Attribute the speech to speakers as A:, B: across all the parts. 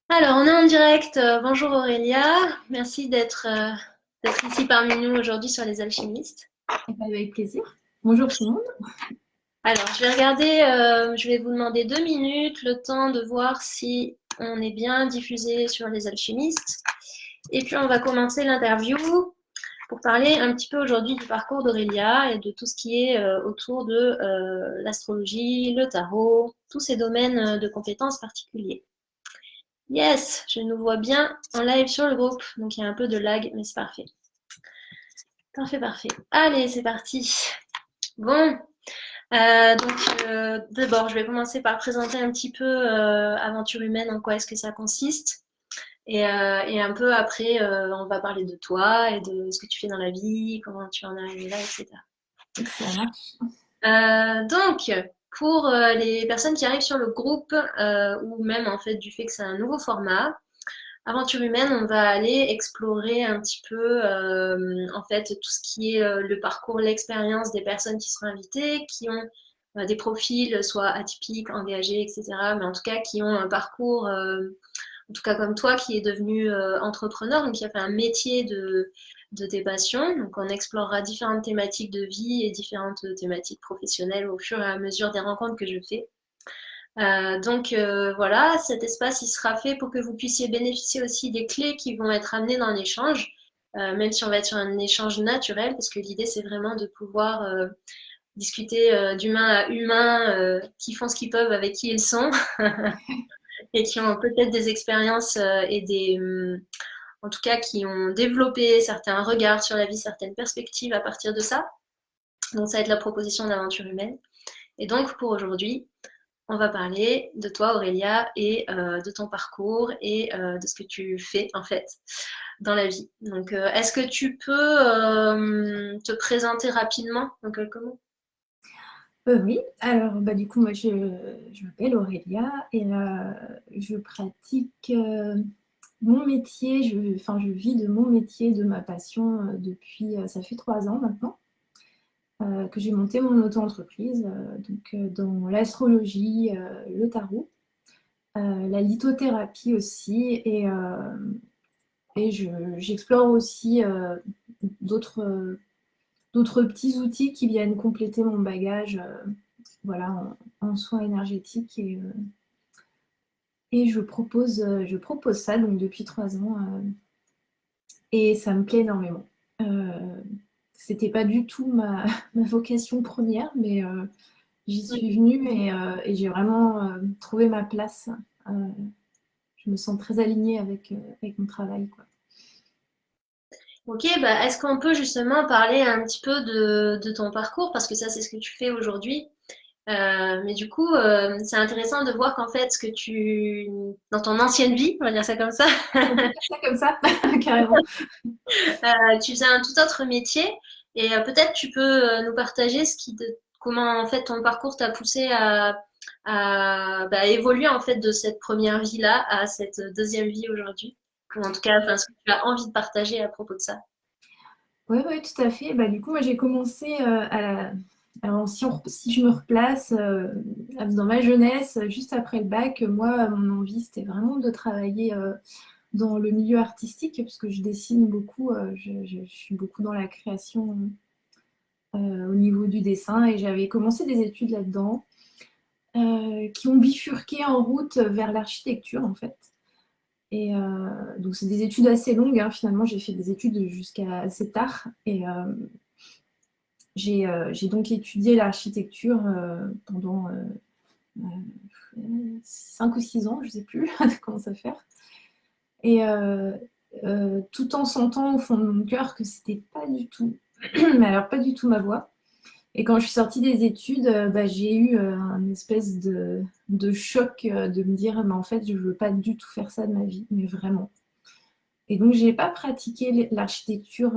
A: Alors, on est en direct. Bonjour Aurélia. Merci d'être ici parmi nous aujourd'hui sur les alchimistes.
B: Eh ben, avec plaisir. Bonjour tout le monde.
A: Alors, je vais regarder, je vais vous demander 2 minutes, le temps de voir si on est bien diffusé sur les alchimistes. Et puis, on va commencer l'interview pour parler un petit peu aujourd'hui du parcours d'Aurélia et de tout ce qui est autour de l'astrologie, le tarot, tous ces domaines de compétences particuliers. Yes, je nous vois bien en live sur le groupe, donc il y a un peu de lag, mais c'est parfait. Parfait, parfait. Allez, c'est parti. Bon, d'abord, je vais commencer par présenter un petit peu Aventure humaine, en quoi est-ce que ça consiste. Et un peu après, on va parler de toi et de ce que tu fais dans la vie, comment tu en es arrivé là, etc.
B: Ça marche.
A: Donc, pour les personnes qui arrivent sur le groupe, ou même en fait du fait que c'est un nouveau format, Aventure humaine, on va aller explorer un petit peu en fait tout ce qui est le parcours, l'expérience des personnes qui seront invitées, qui ont des profils soit atypiques, engagés, etc. Mais en tout cas qui ont un parcours, en tout cas comme toi, qui est devenu entrepreneur, donc qui a fait un métier de tes passions. Donc on explorera différentes thématiques de vie et différentes thématiques professionnelles au fur et à mesure des rencontres que je fais. Voilà, cet espace il sera fait pour que vous puissiez bénéficier aussi des clés qui vont être amenées dans l'échange, même si on va être sur un échange naturel, parce que l'idée c'est vraiment de pouvoir discuter d'humain à humain, qui font ce qu'ils peuvent avec qui ils sont, et qui ont peut-être des expériences en tout cas qui ont développé certains regards sur la vie, certaines perspectives à partir de ça. Donc ça va être la proposition d'aventure humaine. Et donc pour aujourd'hui, on va parler de toi, Aurélia, et de ton parcours et de ce que tu fais en fait dans la vie. Donc, est-ce que tu peux te présenter rapidement en quelques mots?
B: Oui, alors du coup, moi je m'appelle Aurélia et je pratique mon métier, je vis de mon métier, de ma passion depuis, ça fait 3 ans maintenant, que j'ai monté mon auto-entreprise, dans l'astrologie, le tarot, la lithothérapie aussi, j'explore aussi d'autres petits outils qui viennent compléter mon bagage voilà, en soins énergétiques. Et je propose ça donc depuis 3 ans et ça me plaît énormément. Euh, C'était pas du tout ma vocation première, mais j'y suis venue et j'ai vraiment trouvé ma place. Euh, je me sens très alignée avec mon travail, quoi.
A: Ok, bah, est-ce qu'on peut justement parler un petit peu de ton parcours, parce que ça, c'est ce que tu fais aujourd'hui. Mais du coup, c'est intéressant de voir qu'en fait, dans ton ancienne vie, on va dire ça comme ça,
B: On peut faire ça comme ça, carrément.
A: tu faisais un tout autre métier. Et peut-être tu peux nous partager comment en fait ton parcours t'a poussé à évoluer en fait de cette première vie-là à cette deuxième vie aujourd'hui. Ou en tout cas, enfin, ce que tu as envie de partager à propos de ça.
B: Oui, ouais, tout à fait. Du coup, moi, j'ai commencé alors, si je me replace dans ma jeunesse, juste après le bac, moi, mon envie, c'était vraiment de travailler dans le milieu artistique, parce que je dessine beaucoup, je suis beaucoup dans la création au niveau du dessin, et j'avais commencé des études là-dedans, qui ont bifurqué en route vers l'architecture, en fait. Et donc, c'est des études assez longues, hein. Finalement, j'ai fait des études jusqu'à assez tard. Et j'ai donc étudié l'architecture pendant 5 ou 6 ans, je ne sais plus comment ça fait. Et tout en sentant au fond de mon cœur que c'était pas du tout, mais alors pas du tout ma voie. Et quand je suis sortie des études, j'ai eu un espèce de choc de me dire, mais en fait, je veux pas du tout faire ça de ma vie, mais vraiment. Et donc, j'ai pas pratiqué l'architecture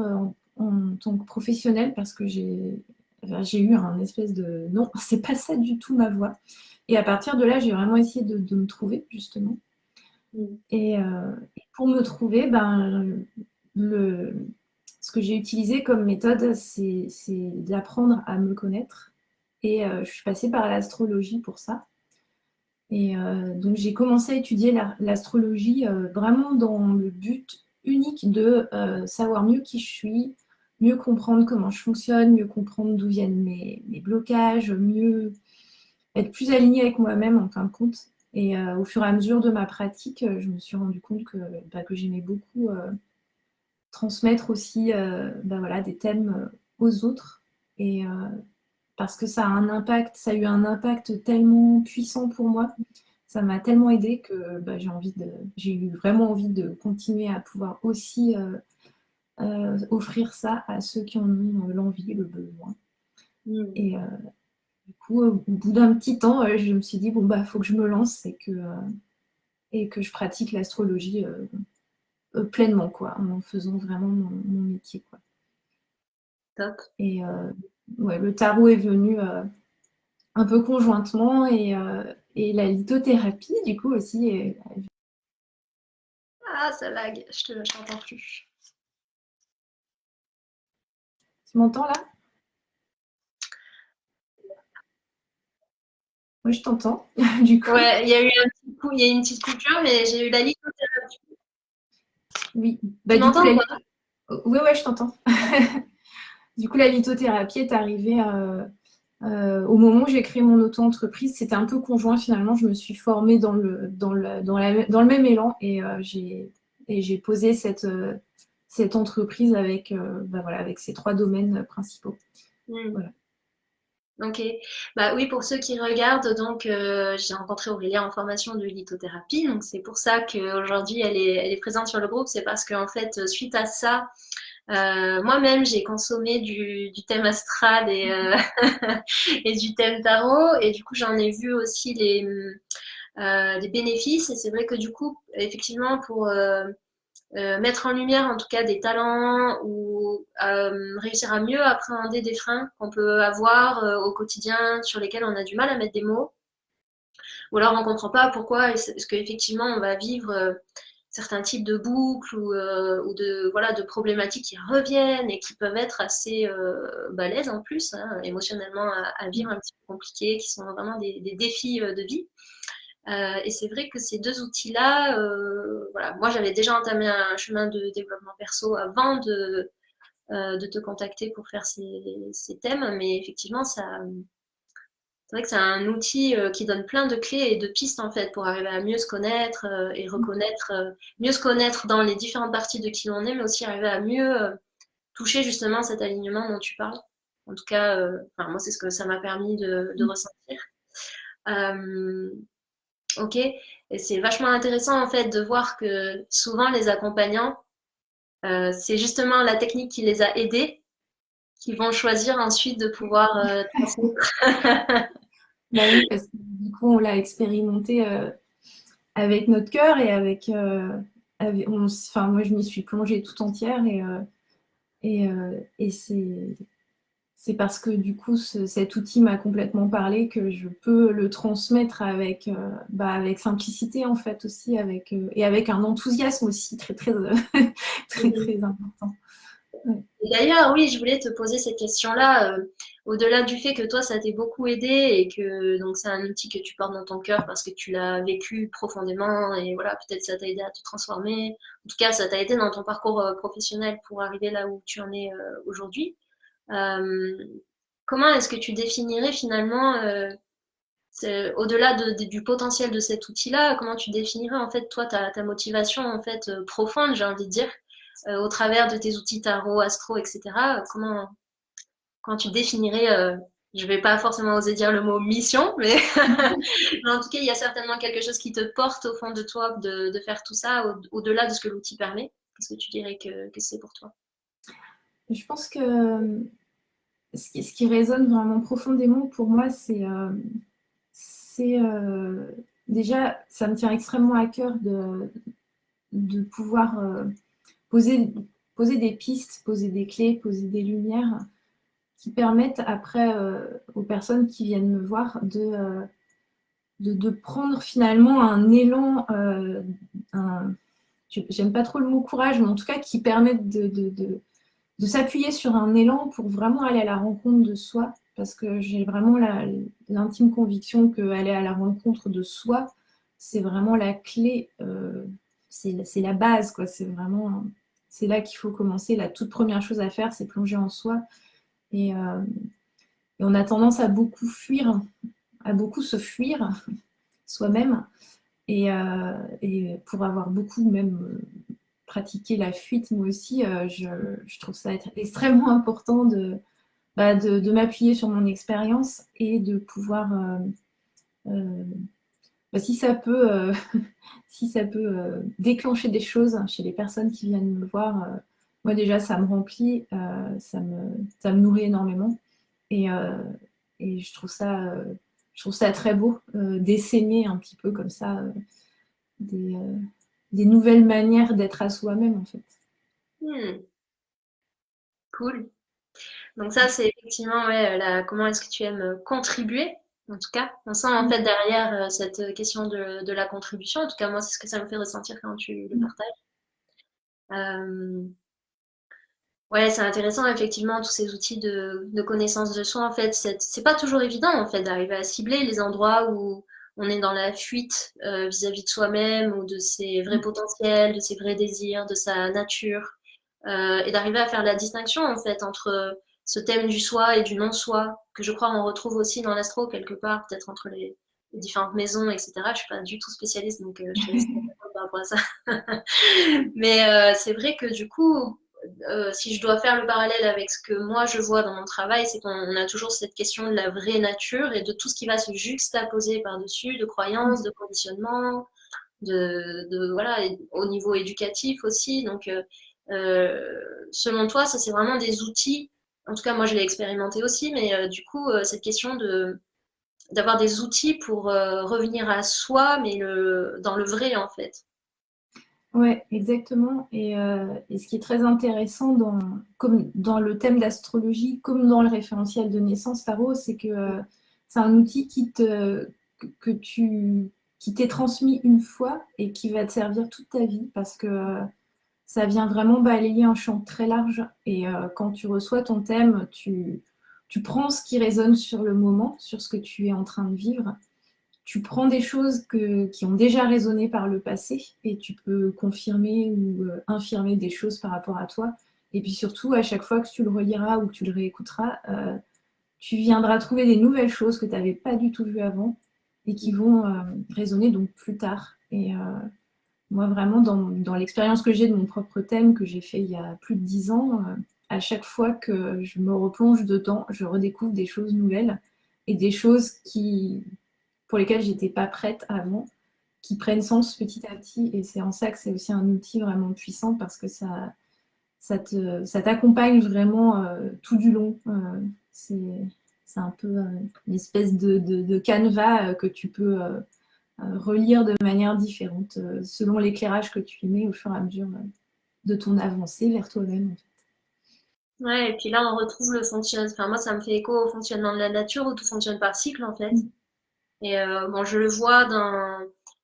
B: en tant que professionnelle parce que j'ai eu un espèce de non, c'est pas ça du tout ma voie. Et à partir de là, j'ai vraiment essayé de me trouver, justement.
A: Mm.
B: Et pour me trouver, le, ce que j'ai utilisé comme méthode, c'est d'apprendre à me connaître. Et je suis passée par l'astrologie pour ça. Et donc, j'ai commencé à étudier l'astrologie vraiment dans le but unique de savoir mieux qui je suis, mieux comprendre comment je fonctionne, mieux comprendre d'où viennent mes blocages, mieux être plus alignée avec moi-même en fin de compte. Et au fur et à mesure de ma pratique, je me suis rendu compte que j'aimais beaucoup transmettre aussi voilà, des thèmes aux autres. Et parce que ça a un impact, ça a eu un impact tellement puissant pour moi, ça m'a tellement aidé que j'ai eu vraiment envie de continuer à pouvoir aussi offrir ça à ceux qui en ont l'envie, le besoin.
A: Mm.
B: Et du coup, au bout d'un petit temps, je me suis dit, bon, bah, faut que je me lance et que je pratique l'astrologie pleinement, quoi, en faisant vraiment mon métier, quoi.
A: Top.
B: Et ouais, le tarot est venu un peu conjointement et la lithothérapie, du coup, aussi.
A: Ah, ça lag, je t'entends plus.
B: Tu m'entends là? Moi, je t'entends, du coup.
A: Ouais, il y a eu un petit coup, il y a eu une petite coupure, mais j'ai eu la lithothérapie.
B: Oui.
A: Tu
B: Bah, du coup,
A: m'entends ou pas?
B: ouais, ouais, je t'entends. Du coup, la lithothérapie est arrivée au moment où j'ai créé mon auto-entreprise. C'était un peu conjoint finalement. Je me suis formée dans le même élan et j'ai posé cette entreprise avec, bah, voilà, avec ces trois domaines principaux.
A: Hmm.
B: Voilà.
A: Ok. Bah oui, pour ceux qui regardent, donc j'ai rencontré Aurélia en formation de lithothérapie, donc c'est pour ça qu'aujourd'hui elle est présente sur le groupe. C'est parce qu'en fait, suite à ça, moi-même j'ai consommé du thème astral et du thème tarot, et du coup j'en ai vu aussi les bénéfices. Et c'est vrai que du coup, effectivement, pour mettre en lumière en tout cas des talents ou réussir à mieux appréhender des freins qu'on peut avoir au quotidien sur lesquels on a du mal à mettre des mots, ou alors on ne comprend pas pourquoi est-ce qu'effectivement on va vivre certains types de boucles ou de, voilà, de problématiques qui reviennent et qui peuvent être assez balèzes en plus, hein, émotionnellement à vivre, un petit peu compliqués, qui sont vraiment des défis de vie. Et c'est vrai que ces deux outils-là, voilà, moi j'avais déjà entamé un chemin de développement perso avant de te contacter pour faire ces thèmes, mais effectivement, c'est vrai que c'est un outil qui donne plein de clés et de pistes en fait pour arriver à mieux se connaître et reconnaître, mieux se connaître dans les différentes parties de qui l'on est, mais aussi arriver à mieux toucher justement cet alignement dont tu parles. En tout cas, enfin, moi c'est ce que ça m'a permis de ressentir. Euh, Ok, et c'est vachement intéressant en fait de voir que souvent les accompagnants, c'est justement la technique qui les a aidés, qui vont choisir ensuite de pouvoir transmettre.
B: Bah oui, parce que du coup, on l'a expérimenté avec notre cœur et enfin, moi, je m'y suis plongée tout entière et c'est parce que du coup, cet outil m'a complètement parlé que je peux le transmettre bah, avec simplicité en fait aussi, et avec un enthousiasme aussi très très très très important. Ouais.
A: Et d'ailleurs, oui, je voulais te poser cette question-là, au-delà du fait que toi, ça t'ait beaucoup aidé et que donc c'est un outil que tu portes dans ton cœur parce que tu l'as vécu profondément et voilà, peut-être ça t'a aidé à te transformer. En tout cas, ça t'a aidé dans ton parcours professionnel pour arriver là où tu en es aujourd'hui. Euh, Comment est-ce que tu définirais finalement, au-delà du potentiel de cet outil-là, comment tu définirais en fait toi ta motivation en fait profonde, j'ai envie de dire, au travers de tes outils tarot, astro, etc. Comment tu définirais, je vais pas forcément oser dire le mot mission, mais, mais en tout cas, il y a certainement quelque chose qui te porte au fond de toi de faire tout ça au-delà de ce que l'outil permet. Qu'est-ce que tu dirais que c'est pour toi?
B: Je pense que ce qui résonne vraiment profondément pour moi, c'est déjà, ça me tient extrêmement à cœur de pouvoir poser, poser des pistes, poser des clés, poser des lumières qui permettent après aux personnes qui viennent me voir de prendre finalement un élan, j'aime pas trop le mot courage, mais en tout cas qui permettent de s'appuyer sur un élan pour vraiment aller à la rencontre de soi. parce que j'ai vraiment l'intime conviction qu'aller à la rencontre de soi, c'est vraiment la clé, c'est la base, quoi. C'est là qu'il faut commencer. La toute première chose à faire, c'est plonger en soi. Et, euh, et on a tendance à beaucoup fuir, à beaucoup se fuir soi-même. Et pour avoir beaucoup même pratiqué la fuite, moi aussi, je trouve ça être extrêmement important de m'appuyer sur mon expérience et de pouvoir, euh, si ça peut, si ça peut déclencher des choses chez les personnes qui viennent me voir, moi déjà ça me remplit, ça me nourrit énormément. Et, euh, et je trouve ça très beau d'essayer un petit peu comme ça des, euh, des nouvelles manières d'être à soi-même en fait.
A: Hmm, cool. Donc ça, c'est effectivement, ouais, comment est-ce que tu aimes contribuer, en tout cas. On sent en fait derrière cette question de la contribution. En tout cas, moi, c'est ce que ça me fait ressentir quand tu le partages. Euh, ouais, c'est intéressant, effectivement, tous ces outils de connaissance de soi. En fait, c'est pas toujours évident, en fait, d'arriver à cibler les endroits où on est dans la fuite vis-à-vis de soi-même ou de ses vrais potentiels, de ses vrais désirs, de sa nature. Et d'arriver à faire la distinction en fait entre ce thème du soi et du non-soi, que je crois on retrouve aussi dans l'astro quelque part, peut-être entre les différentes maisons, etc. Je suis pas du tout spécialiste, donc je te laisse répondre par rapport à ça. Mais c'est vrai que du coup, si je dois faire le parallèle avec ce que moi je vois dans mon travail, c'est qu'on a toujours cette question de la vraie nature et de tout ce qui va se juxtaposer par-dessus, de croyances, de conditionnements, voilà, au niveau éducatif aussi. Donc, selon toi, ça c'est vraiment des outils. En tout cas, moi je l'ai expérimenté aussi, mais du coup, cette question d'avoir des outils pour revenir à soi, mais dans le vrai en fait.
B: Ouais, exactement. Et ce qui est très intéressant comme dans le thème d'astrologie, comme dans le référentiel de naissance tarot, c'est que c'est un outil qui t'est transmis une fois et qui va te servir toute ta vie parce que ça vient vraiment balayer un champ très large. Et quand tu reçois ton thème, tu prends ce qui résonne sur le moment, sur ce que tu es en train de vivre. Tu prends des choses qui ont déjà résonné par le passé et tu peux confirmer ou infirmer des choses par rapport à toi. Et puis surtout, à chaque fois que tu le reliras ou que tu le réécouteras, tu viendras trouver des nouvelles choses que tu n'avais pas du tout vues avant et qui vont résonner donc plus tard. Et moi, vraiment, dans l'expérience que j'ai de mon propre thème que j'ai fait il y a plus de 10 ans, à chaque fois que je me replonge dedans, je redécouvre des choses nouvelles et des choses pour lesquelles j'étais pas prête avant, qui prennent sens petit à petit. Et c'est en ça que c'est aussi un outil vraiment puissant parce que ça t'accompagne vraiment tout du long. C'est un peu une espèce de canevas que tu peux relire de manière différente selon l'éclairage que tu y mets au fur et à mesure de ton avancée vers toi-même.
A: Ouais, et puis là, on retrouve le fonctionnement. Enfin, moi, ça me fait écho au fonctionnement de la nature où tout fonctionne par cycle en fait. Et bon, je le vois dans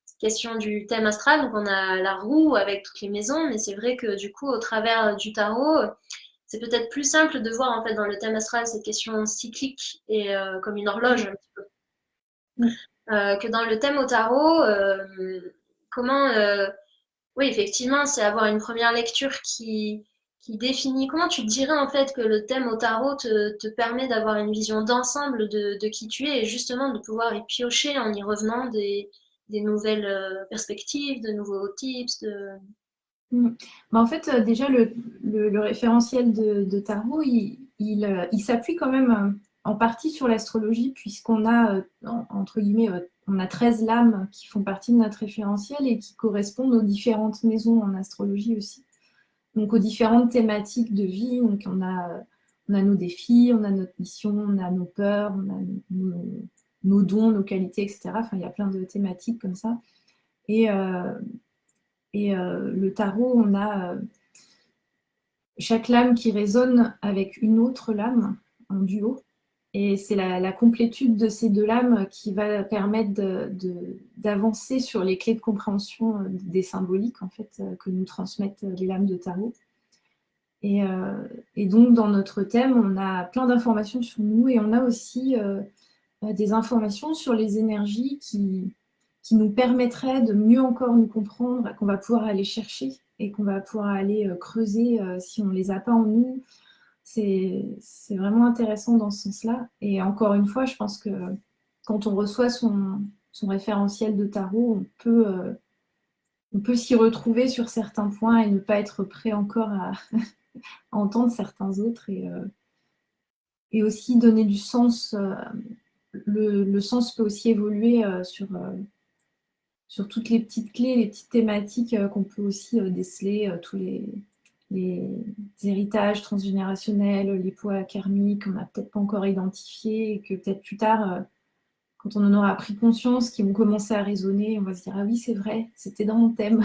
A: cette question du thème astral. Donc, on a la roue avec toutes les maisons, mais c'est vrai que du coup, au travers du tarot, c'est peut-être plus simple de voir en fait dans le thème astral cette question cyclique et comme une horloge un petit peu,
B: Mm.
A: que dans le thème au tarot. Comment, oui, effectivement, c'est avoir une première lecture qui définit. Comment tu dirais en fait que le thème au tarot te permet d'avoir une vision d'ensemble de qui tu es et justement de pouvoir y piocher en y revenant des nouvelles perspectives, de nouveaux tips,
B: Mm. Bah, en fait, déjà, le référentiel de tarot, il s'appuie quand même en partie sur l'astrologie, puisqu'on a, entre guillemets, on a 13 lames qui font partie de notre référentiel et qui correspondent aux différentes maisons en astrologie aussi. Donc, aux différentes thématiques de vie. Donc, on a nos défis, on a notre mission, on a nos peurs, on a nos dons, nos qualités, etc. Enfin, il y a plein de thématiques comme ça. Et, euh, et le tarot, on a chaque lame qui résonne avec une autre lame en duo. Et c'est la complétude de ces deux lames qui va permettre d'avancer sur les clés de compréhension des symboliques en fait, que nous transmettent les lames de tarot. Et donc, dans notre thème, on a plein d'informations sur nous et on a aussi des informations sur les énergies qui nous permettraient de mieux encore nous comprendre, qu'on va pouvoir aller chercher et qu'on va pouvoir aller creuser si on ne les a pas en nous. C'est vraiment intéressant dans ce sens-là. Et encore une fois, je pense que quand on reçoit son référentiel de tarot, on peut s'y retrouver sur certains points et ne pas être prêt encore à entendre certains autres et aussi donner du sens. Le sens peut aussi évoluer sur toutes les petites clés, les petites thématiques qu'on peut aussi déceler, tous les héritages transgénérationnels, les poids karmiques qu'on n'a peut-être pas encore identifiés et que peut-être plus tard, quand on en aura pris conscience, qui vont commencer à résonner, on va se dire ah oui c'est vrai, c'était dans mon thème.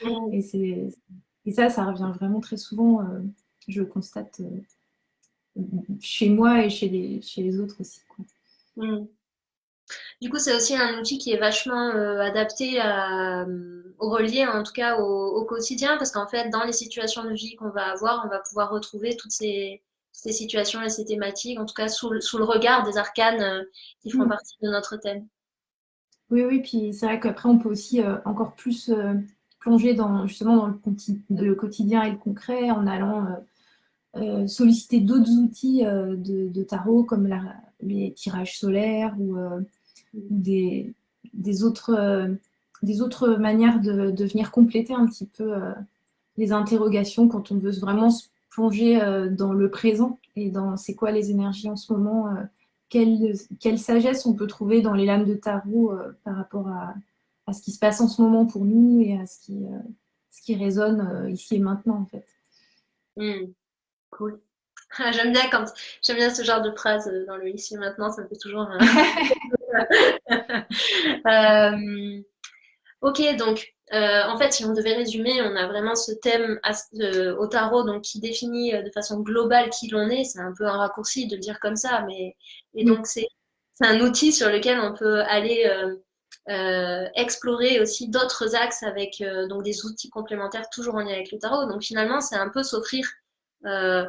A: Mm.
B: et, et ça revient vraiment très souvent, je le constate chez moi et chez les autres aussi, quoi.
A: Mm. Du coup, c'est aussi un outil qui est vachement adapté au relié, en tout cas au quotidien, parce qu'en fait, dans les situations de vie qu'on va avoir, on va pouvoir retrouver toutes ces situations et ces thématiques, en tout cas sous le regard des arcanes qui font
B: Mm.
A: partie de notre thème.
B: Oui, oui, puis c'est vrai qu'après, on peut aussi encore plus plonger justement dans le quotidien et le concret en allant solliciter d'autres outils de tarot comme les tirages solaires ou des, des autres, euh, des autres manières de venir compléter un petit peu les interrogations quand on veut vraiment se plonger dans le présent et dans c'est quoi les énergies en ce moment, quelle sagesse on peut trouver dans les lames de tarot par rapport à ce qui se passe en ce moment pour nous et à ce qui résonne ici et maintenant en fait.
A: Mm. Cool. Ah, j'aime bien ce genre de phrase dans le ici et maintenant, ça me fait toujours. Euh, Ok, donc en fait, si on devait résumer, on a vraiment ce thème au tarot donc qui définit de façon globale qui l'on est. C'est un peu un raccourci de le dire comme ça, mais et
B: Oui,
A: donc c'est un outil sur lequel on peut aller explorer aussi d'autres axes avec donc des outils complémentaires toujours en lien avec le tarot. Donc finalement, c'est un peu s'offrir euh,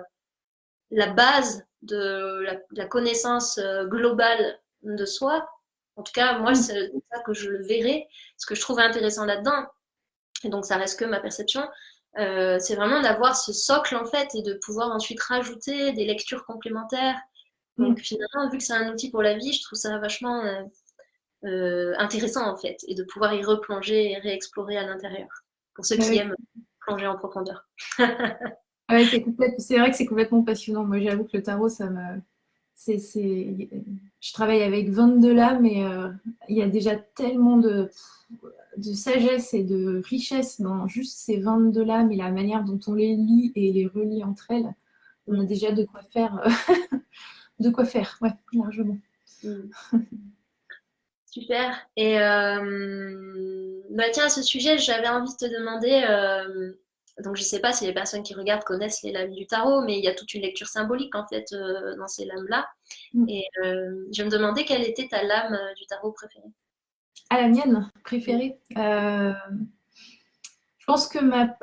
A: la base de la connaissance globale de soi. En tout cas, moi,
B: oui,
A: c'est comme ça que je le verrais. Ce que je trouve intéressant là-dedans, et donc ça reste que ma perception, c'est vraiment d'avoir ce socle en fait et de pouvoir ensuite rajouter des lectures complémentaires. Donc
B: oui.
A: finalement, vu que c'est un outil pour la vie, je trouve ça vachement intéressant en fait et de pouvoir y replonger et réexplorer à l'intérieur pour ceux qui
B: Ouais,
A: aiment plonger en profondeur.
B: ouais, c'est vrai que c'est complètement passionnant. Moi, j'avoue que le tarot, je travaille avec 22 lames et il y a déjà tellement de sagesse et de richesse dans juste ces 22 lames et la manière dont on les lit et les relie entre elles. On a
A: Mm,
B: déjà de quoi faire, de quoi faire, ouais, largement.
A: mm. Super. Et bah tiens, à ce sujet, j'avais envie de te demander, donc je sais pas si les personnes qui regardent connaissent les lames du tarot, mais il y a toute une lecture symbolique en fait dans ces lames-là.
B: Mm.
A: Et je me demandais quelle était ta lame du tarot préférée.
B: À la mienne
A: Mm.
B: préférée, je pense que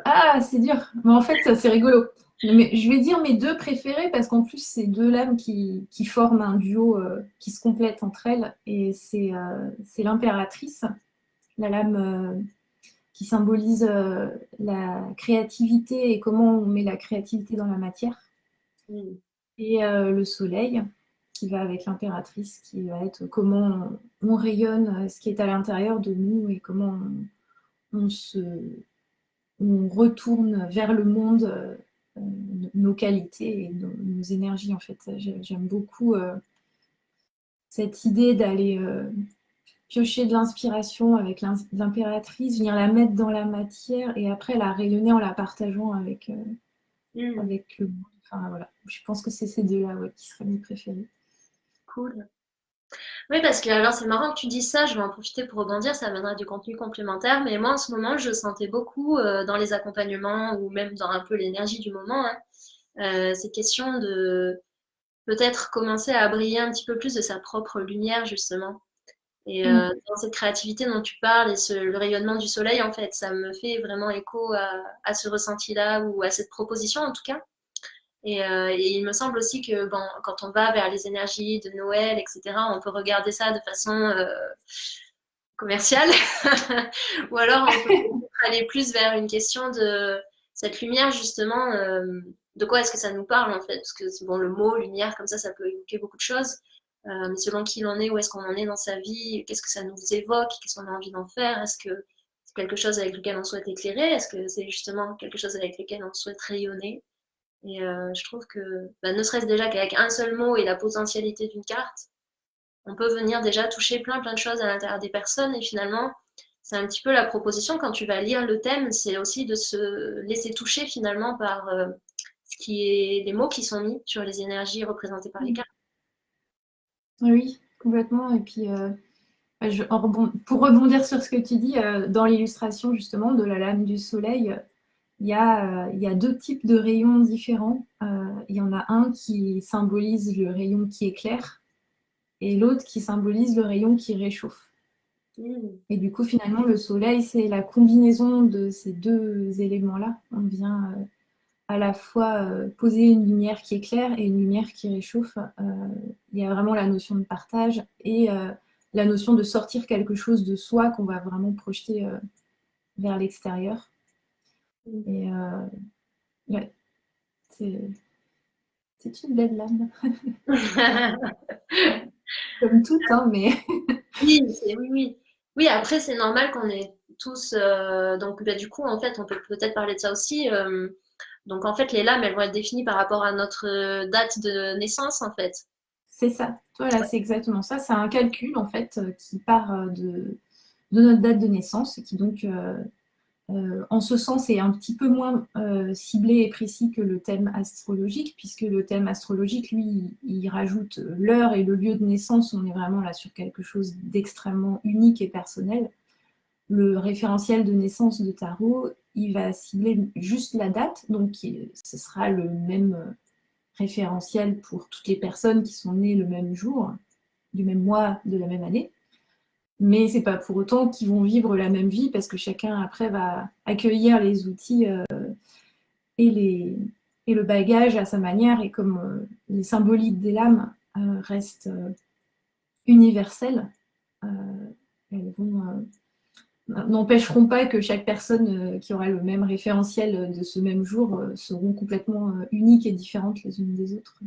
B: Ah, c'est dur. Mais en fait, c'est rigolo. Mais je vais dire mes deux préférées parce qu'en plus, c'est deux lames qui forment un duo qui se complète entre elles. Et c'est l'impératrice, la lame qui symbolise la créativité et comment on met la créativité dans la matière.
A: Mm.
B: Et le soleil, qui va avec l'impératrice, qui va être comment on rayonne ce qui est à l'intérieur de nous et comment on se on retourne vers le monde nos qualités et nos énergies en fait. J'aime beaucoup cette idée d'aller piocher de l'inspiration avec l'impératrice, venir la mettre dans la matière et après la rayonner en la partageant
A: Mm.
B: avec le monde. Enfin voilà, je pense que c'est ces deux-là ouais, qui seraient mes préférés.
A: Cool. Oui, parce que alors c'est marrant que tu dises ça, je vais en profiter pour rebondir, ça amènera du contenu complémentaire, mais moi en ce moment je sentais beaucoup dans les accompagnements ou même dans un peu l'énergie du moment, hein, ces questions de peut-être commencer à briller un petit peu plus de sa propre lumière justement. Et
B: Mm.
A: dans cette créativité dont tu parles et le rayonnement du soleil, en fait, ça me fait vraiment écho à ce ressenti-là ou à cette proposition en tout cas. Et il me semble aussi que bon, quand on va vers les énergies de Noël, etc., on peut regarder ça de façon commerciale. Ou alors on peut aller plus vers une question de cette lumière, justement, de quoi est-ce que ça nous parle en fait? Parce que bon, le mot lumière, comme ça peut évoquer beaucoup de choses. Mais selon qui l'on est, où est-ce qu'on en est dans sa vie, qu'est-ce que ça nous évoque, qu'est-ce qu'on a envie d'en faire? Est-ce que c'est quelque chose avec lequel on souhaite éclairer? Est-ce que c'est justement quelque chose avec lequel on souhaite rayonner? Et je trouve que, bah, ne serait-ce déjà qu'avec un seul mot et la potentialité d'une carte, on peut venir déjà toucher plein de choses à l'intérieur des personnes. Et finalement, c'est un petit peu la proposition quand tu vas lire le thème, c'est aussi de se laisser toucher finalement par ce qui est les mots qui sont mis sur les énergies représentées par les cartes.
B: Oui, complètement. Et puis, pour rebondir sur ce que tu dis, dans l'illustration justement de la lame du soleil, il y a deux types de rayons différents. Il y en a un qui symbolise le rayon qui éclaire et l'autre qui symbolise le rayon qui réchauffe.
A: Mmh.
B: Et du coup, finalement, le soleil, c'est la combinaison de ces deux éléments-là. On vient à la fois poser une lumière qui éclaire et une lumière qui réchauffe. Il y a vraiment la notion de partage et la notion de sortir quelque chose de soi qu'on va vraiment projeter vers l'extérieur. Et ouais, c'est une belle lame, comme toutes, hein, mais
A: Oui, oui, oui. Oui, après, c'est normal qu'on ait tous. Donc, bah, du coup, en fait, on peut peut-être parler de ça aussi. Donc, en fait, les lames, elles vont être définies par rapport à notre date de naissance, en fait.
B: c'est ça. Voilà, c'est exactement ça. C'est un calcul, en fait, qui part de notre date de naissance et qui donc en ce sens, est un petit peu moins ciblé et précis que le thème astrologique, puisque le thème astrologique, lui, il rajoute l'heure et le lieu de naissance. On est vraiment là sur quelque chose d'extrêmement unique et personnel. Le référentiel de naissance de tarot, il va cibler juste la date, donc ce sera le même référentiel pour toutes les personnes qui sont nées le même jour, du même mois, de la même année. Mais c'est pas pour autant qu'ils vont vivre la même vie parce que chacun après va accueillir les outils et, les, et le bagage à sa manière. Et comme les symboliques des lames restent universelles, euh, elles n'empêcheront pas que chaque personne qui aura le même référentiel de ce même jour seront complètement uniques et différentes les unes des autres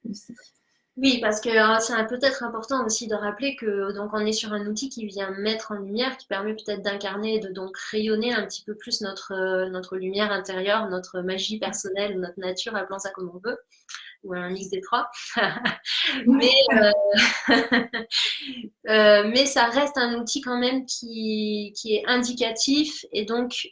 B: aussi.
A: Oui, parce que c'est peut-être important aussi de rappeler que donc on est sur un outil qui vient mettre en lumière, qui permet peut-être d'incarner et de donc rayonner un petit peu plus notre lumière intérieure, notre magie personnelle, notre nature, appelons ça comme on veut, ou un mix des trois. Mais mais ça reste un outil quand même qui est indicatif et donc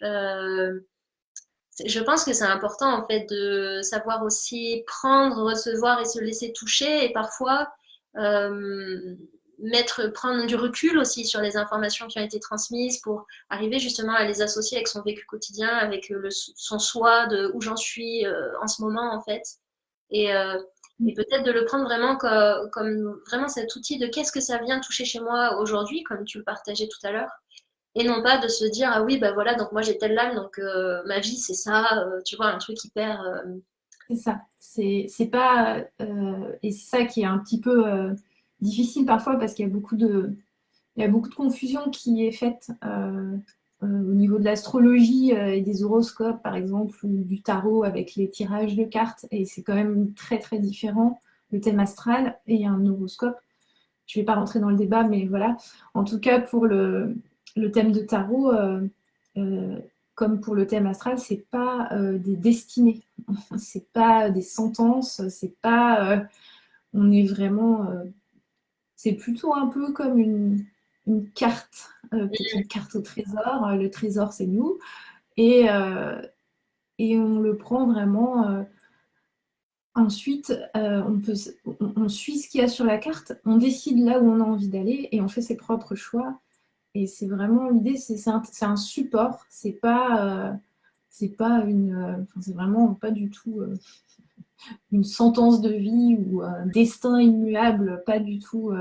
A: je pense que c'est important en fait de savoir aussi prendre, recevoir et se laisser toucher et parfois euh, prendre du recul aussi sur les informations qui ont été transmises pour arriver justement à les associer avec son vécu quotidien, avec son soi, de où j'en suis en ce moment en fait. Et, euh, et peut-être de le prendre vraiment comme vraiment cet outil de qu'est-ce que ça vient toucher chez moi aujourd'hui, comme tu le partageais tout à l'heure. Et non pas de se dire, ah oui, bah voilà, donc moi j'ai telle lame, donc ma vie c'est ça, tu vois, un truc hyper.
B: C'est ça. C'est pas, et c'est ça qui est un petit peu difficile parfois parce il y a beaucoup de confusion qui est faite au niveau de l'astrologie et des horoscopes, par exemple, ou du tarot avec les tirages de cartes. Et c'est quand même très, très différent. Le thème astral et un horoscope. Je ne vais pas rentrer dans le débat, mais voilà. En tout cas, pour le thème de tarot, euh, comme pour le thème astral, c'est pas des destinées, c'est pas des sentences, c'est pas. On est vraiment. C'est plutôt un peu comme une carte, peut-être une carte au trésor. Le trésor, c'est nous. Et, euh, et on le prend vraiment. Ensuite, on suit ce qu'il y a sur la carte, on décide là où on a envie d'aller et on fait ses propres choix. Et c'est vraiment l'idée, c'est un support, c'est pas enfin, c'est vraiment pas du tout une sentence de vie ou un destin immuable, pas du tout.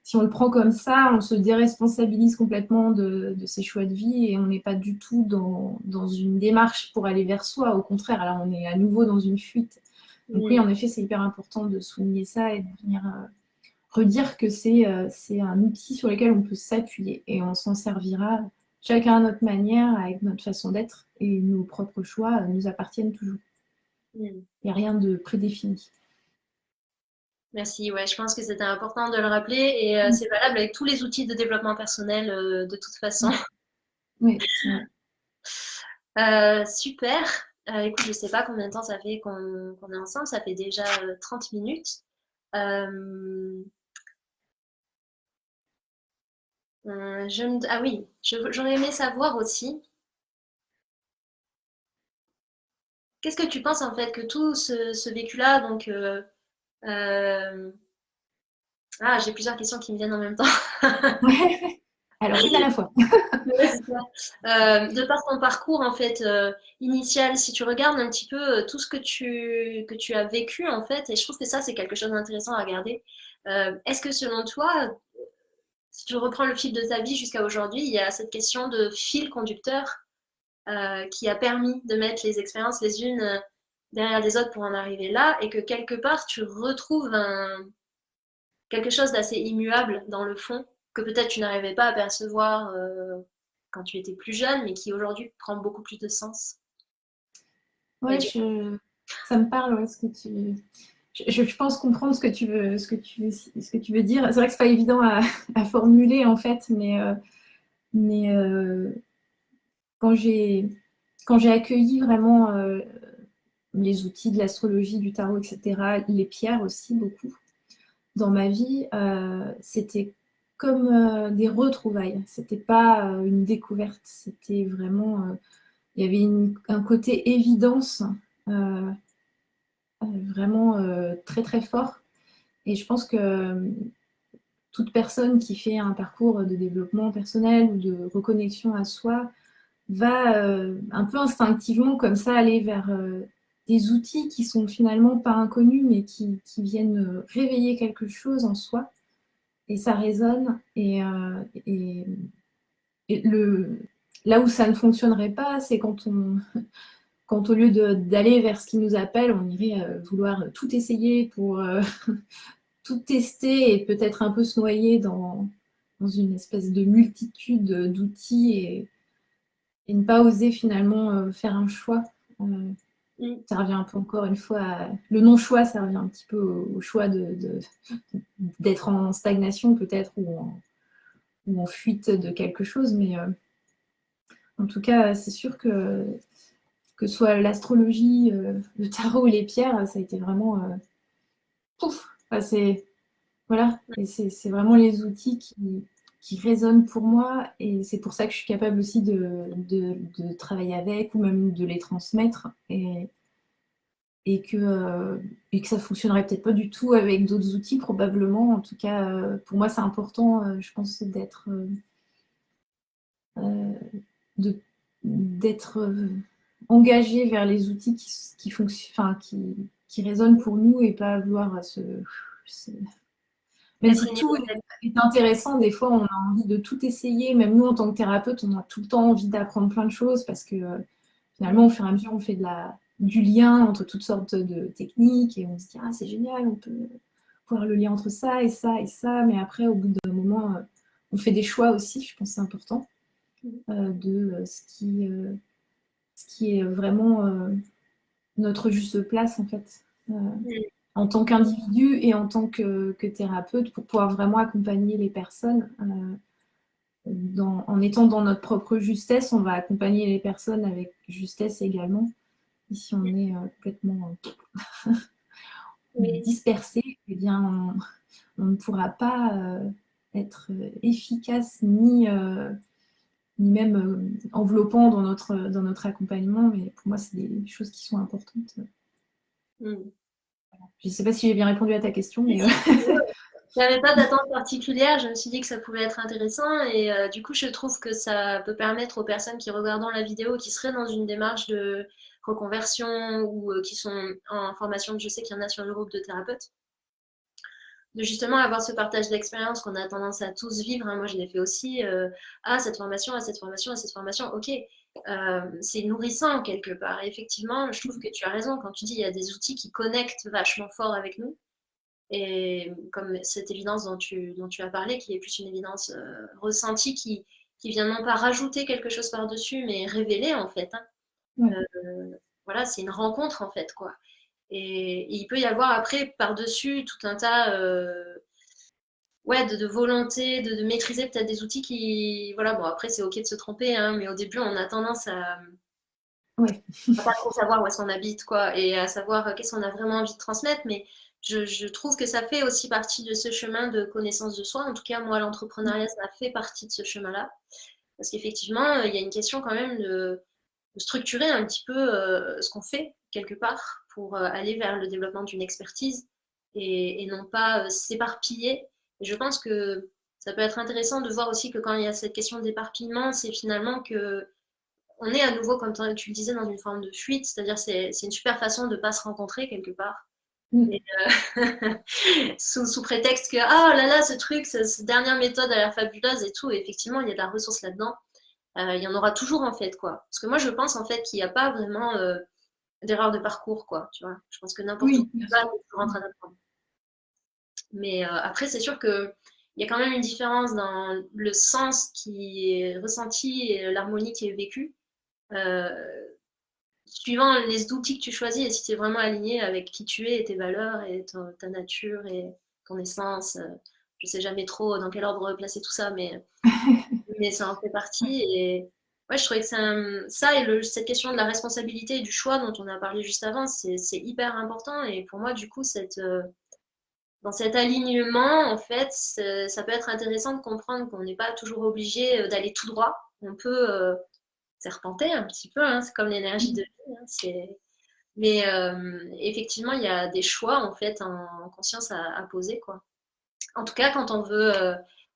B: si on le prend comme ça, on se déresponsabilise complètement de ses choix de vie et on n'est pas du tout dans une démarche pour aller vers soi. Au contraire, alors on est à nouveau dans une fuite. Donc oui,
A: Mm.
B: en effet, c'est hyper important de souligner ça et de venir redire que c'est un outil sur lequel on peut s'appuyer et on s'en servira chacun à notre manière, avec notre façon d'être, et nos propres choix nous appartiennent toujours.
A: Mm.
B: Il n'y a rien de prédéfini.
A: Merci, ouais, je pense que c'était important de le rappeler et c'est valable avec tous les outils de développement personnel de toute façon.
B: Oui, c'est vrai.
A: Super. Écoute, je sais pas combien de temps ça fait qu'on est ensemble, ça fait déjà 30 minutes. Euh, ah oui, j'aurais aimé savoir aussi, qu'est-ce que tu penses en fait que tout ce vécu-là, donc euh, ah, j'ai plusieurs questions qui me viennent en même temps.
B: Ouais. Alors, une à la fois.
A: Ouais, c'est ça. De par ton parcours en fait initial, si tu regardes un petit peu tout ce que tu as vécu en fait, et je trouve que ça c'est quelque chose d'intéressant à regarder. Est-ce que selon toi, si tu reprends le fil de ta vie jusqu'à aujourd'hui, il y a cette question de fil conducteur qui a permis de mettre les expériences les unes derrière les autres pour en arriver là, et que quelque part tu retrouves quelque chose d'assez immuable dans le fond, que peut-être tu n'arrivais pas à percevoir quand tu étais plus jeune, mais qui aujourd'hui prend beaucoup plus de sens. Et
B: Ouais,
A: du
B: ça me parle, ouais, ce que tu... Je pense comprendre ce que tu veux dire. C'est vrai que c'est pas évident à formuler, en fait, mais quand j'ai quand j'ai accueilli vraiment les outils de l'astrologie, du tarot, etc., les pierres aussi, beaucoup, dans ma vie, c'était comme des retrouvailles. C'était pas une découverte, c'était vraiment. Il y avait un côté évidence euh, vraiment très très fort. Et je pense que toute personne qui fait un parcours de développement personnel ou de reconnexion à soi va un peu instinctivement comme ça aller vers des outils qui sont finalement pas inconnus mais qui viennent réveiller quelque chose en soi et ça résonne et là où ça ne fonctionnerait pas c'est quand au lieu d'aller vers ce qui nous appelle on irait vouloir tout essayer pour tout tester et peut-être un peu se noyer dans une espèce de multitude d'outils et ne pas oser finalement faire un choix. Euh,
A: Mm.
B: Ça revient un peu encore une fois le non-choix, ça revient un petit peu au choix d'être en stagnation peut-être ou en fuite de quelque chose, mais en tout cas, c'est sûr que ce soit l'astrologie, le tarot ou les pierres, ça a été vraiment pouf. Enfin, voilà, et c'est vraiment les outils qui résonnent pour moi, et c'est pour ça que je suis capable aussi de travailler avec ou même de les transmettre, et et que ça fonctionnerait peut-être pas du tout avec d'autres outils, probablement. En tout cas, pour moi, c'est important, je pense, euh, de- d'être engagé vers les outils qui fonctionnent, enfin, qui résonnent pour nous et pas vouloir se même
A: Être
B: si
A: une
B: tout
A: hirondelle.
B: est intéressant, des fois on a envie de tout essayer. Même nous, en tant que thérapeute, on a tout le temps envie d'apprendre plein de choses parce que finalement, au fur et à mesure, on fait du lien entre toutes sortes de techniques et on se dit, ah, c'est génial, on peut voir le lien entre ça et ça et ça. Mais après, au bout d'un moment, on fait des choix aussi, je pense que c'est important, de ce qui est vraiment notre juste place en fait.
A: Mm.
B: En tant qu'individu et en tant que thérapeute pour pouvoir vraiment accompagner les personnes. En étant dans notre propre justesse, on va accompagner les personnes avec justesse également. Et si on est complètement
A: Oui.
B: dispersé, eh bien, on ne pourra pas être efficace ni même enveloppant dans notre accompagnement. Mais pour moi, c'est des choses qui sont importantes.
A: Mm.
B: Je ne sais pas si j'ai bien répondu à ta question,
A: Si,
B: mais
A: si, si, ouais. J'avais pas d'attente particulière, je me suis dit que ça pouvait être intéressant et du coup je trouve que ça peut permettre aux personnes qui regardent la vidéo, qui seraient dans une démarche de reconversion ou qui sont en formation, je sais qu'il y en a sur le groupe de thérapeutes, de justement avoir ce partage d'expérience qu'on a tendance à tous vivre, hein. Moi, je l'ai fait aussi. Ah, cette formation, à cette formation, à cette formation. Ok, c'est nourrissant quelque part. Et effectivement, je trouve que tu as raison quand tu dis il y a des outils qui connectent vachement fort avec nous. Et comme cette évidence dont tu as parlé, qui est plus une évidence ressentie, qui vient non pas rajouter quelque chose par-dessus, mais révéler en fait, hein.
B: Ouais.
A: Voilà, c'est une rencontre en fait, quoi. Et il peut y avoir après par-dessus tout un tas ouais, de volonté, de maîtriser peut-être des outils qui. Voilà, bon, après, c'est OK de se tromper, hein, mais au début, on a tendance
B: Ouais.
A: à pas trop savoir où est-ce qu'on habite, quoi, et à savoir qu'est-ce qu'on a vraiment envie de transmettre. Mais je trouve que ça fait aussi partie de ce chemin de connaissance de soi. En tout cas, moi, l'entrepreneuriat, ça fait partie de ce chemin-là. Parce qu'effectivement, il y a une question quand même de structurer un petit peu ce qu'on fait quelque part pour aller vers le développement d'une expertise et non pas s'éparpiller. Et je pense que ça peut être intéressant de voir aussi que quand il y a cette question d'éparpillement, c'est finalement que on est à nouveau, comme tu le disais, dans une forme de fuite, c'est-à-dire c'est une super façon de ne pas se rencontrer quelque part.
B: Mm.
A: Et, sous prétexte que ah là là ce truc, cette dernière méthode a l'air fabuleuse et tout, et effectivement il y a de la ressource là-dedans. Il y en aura toujours en fait quoi. Parce que moi je pense en fait qu'il n'y a pas vraiment d'erreur de parcours quoi. Tu vois, je pense que n'importe où
B: Oui,
A: tu
B: bien
A: vas,
B: sûr.
A: tu es toujours en train d'apprendre. Mais après c'est sûr que il y a quand même une différence dans le sens qui est ressenti et l'harmonie qui est vécue. Euh, Suivant les outils que tu choisis et si tu es vraiment aligné avec qui tu es et tes valeurs et ta nature et ton essence. Je sais jamais trop dans quel ordre placer tout ça, mais ça en fait partie. Et ouais, je trouvais que ça et cette question de la responsabilité et du choix dont on a parlé juste avant, c'est hyper important. Et pour moi, du coup, dans cet alignement, en fait, ça peut être intéressant de comprendre qu'on n'est pas toujours obligé d'aller tout droit. On peut serpenter un petit peu, hein, c'est comme l'énergie de vie. Hein, mais effectivement, il y a des choix en fait en conscience à poser, quoi. En tout cas, quand on veut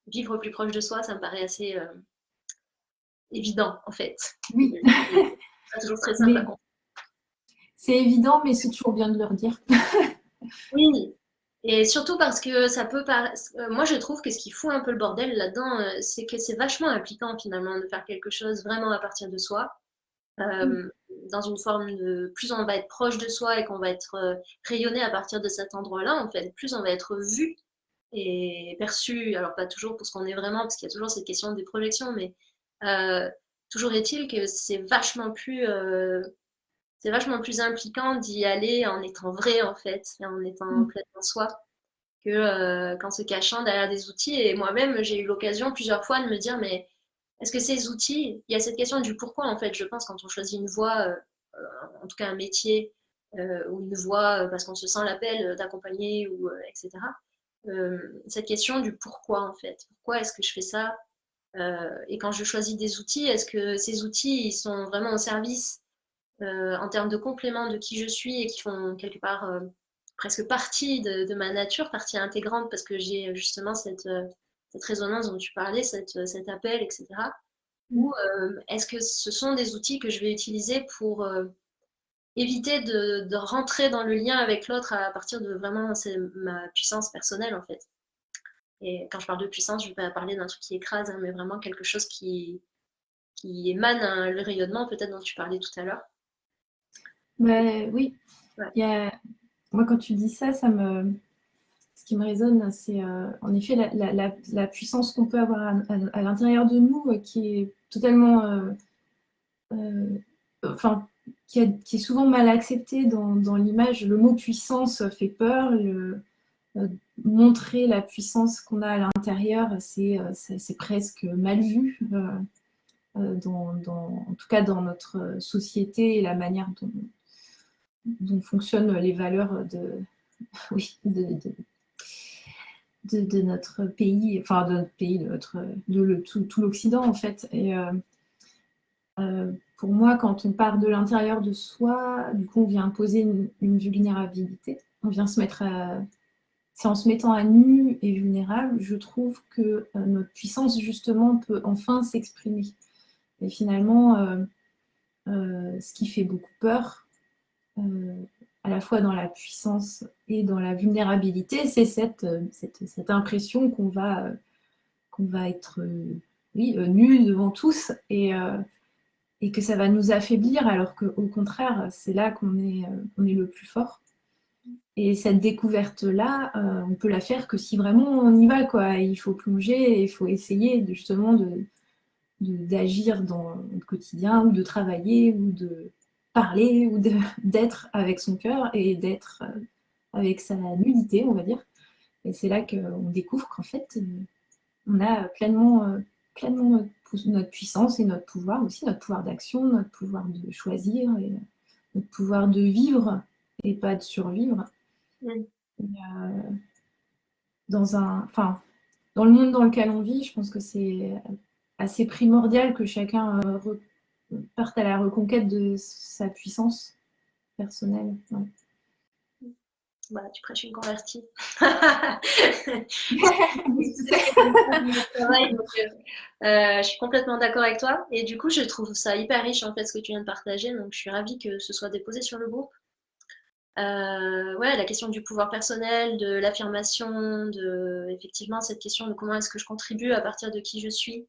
A: vivre plus proche de soi, ça me paraît assez évident en fait.
B: Oui,
A: C'est pas toujours très simple à
B: mais
A: comprendre.
B: c'est évident, mais c'est toujours bien de le redire.
A: Oui, et surtout parce que ça peut paraître. Moi, je trouve que ce qui fout un peu le bordel là-dedans, c'est que c'est vachement impliquant finalement de faire quelque chose vraiment à partir de soi.
B: Mm.
A: euh, dans une forme de plus on va être proche de soi et qu'on va être rayonné à partir de cet endroit-là, en fait, plus on va être vu et perçu. Alors pas toujours pour ce qu'on est vraiment, parce qu'il y a toujours cette question des projections, mais euh, toujours est-il que c'est vachement plus impliquant d'y aller en étant vrai en fait, et en étant
B: Mm.
A: pleinement soi, que qu'en se cachant derrière des outils. Et moi-même, j'ai eu l'occasion plusieurs fois de me dire, mais est-ce que ces outils, il y a cette question du pourquoi en fait, je pense, quand on choisit une voie, en tout cas un métier, ou une voie parce qu'on se sent l'appel d'accompagner, ou etc. Cette question du pourquoi en fait. Pourquoi est-ce que je fais ça? Et quand je choisis des outils, est-ce que ces outils ils sont vraiment au service en termes de complément de qui je suis et qui font quelque part presque partie de ma nature, partie intégrante parce que j'ai justement cette résonance dont tu parlais, cet appel, etc.
B: Mm.
A: Ou est-ce que ce sont des outils que je vais utiliser pour éviter de rentrer dans le lien avec l'autre à partir de vraiment ma puissance personnelle en fait. Et quand je parle de puissance, je ne vais pas parler d'un truc qui écrase, hein, mais vraiment quelque chose qui émane le rayonnement peut-être dont tu parlais tout à l'heure.
B: Bah, oui,
A: Ouais.
B: il y a... moi quand tu dis ça, ce qui me résonne, c'est en effet la puissance qu'on peut avoir à l'intérieur de nous, qui est totalement, euh, enfin, qui est souvent mal acceptée dans l'image. Le mot puissance fait peur. Euh, Montrer la puissance qu'on a à l'intérieur, c'est presque mal vu, en tout cas dans notre société et la manière dont fonctionnent les valeurs oui, de notre pays, enfin de notre pays, tout l'Occident en fait. Et pour moi, quand on part de l'intérieur de soi, du coup, on vient poser une vulnérabilité. On vient se mettre c'est en se mettant à nu et vulnérable, je trouve que notre puissance, justement, peut enfin s'exprimer. Et finalement, ce qui fait beaucoup peur, euh, à la fois dans la puissance et dans la vulnérabilité, c'est cette impression qu'on va être oui, nu devant tous et que ça va nous affaiblir, alors qu'au contraire, c'est là on est le plus fort. Et cette découverte-là, on peut la faire que si vraiment on y va, quoi. Il faut plonger, il faut essayer justement d'agir dans le quotidien, ou de travailler, ou de parler, ou d'être avec son cœur et d'être avec sa nudité, on va dire. Et c'est là qu'on découvre qu'en fait, on a pleinement notre puissance et notre pouvoir, aussi notre pouvoir d'action, notre pouvoir de choisir, et notre pouvoir de vivre et pas de survivre.
A: Mm.
B: Enfin, dans le monde dans lequel on vit, je pense que c'est assez primordial que chacun parte à la reconquête de sa puissance personnelle. Ouais.
A: Bah, tu prêches une convertie. Je suis complètement d'accord avec toi. Et du coup, je trouve ça hyper riche en fait ce que tu viens de partager. Donc, je suis ravie que ce soit déposé sur le groupe. Ouais, la question du pouvoir personnel, de l'affirmation, de effectivement cette question de comment est-ce que je contribue à partir de qui je suis,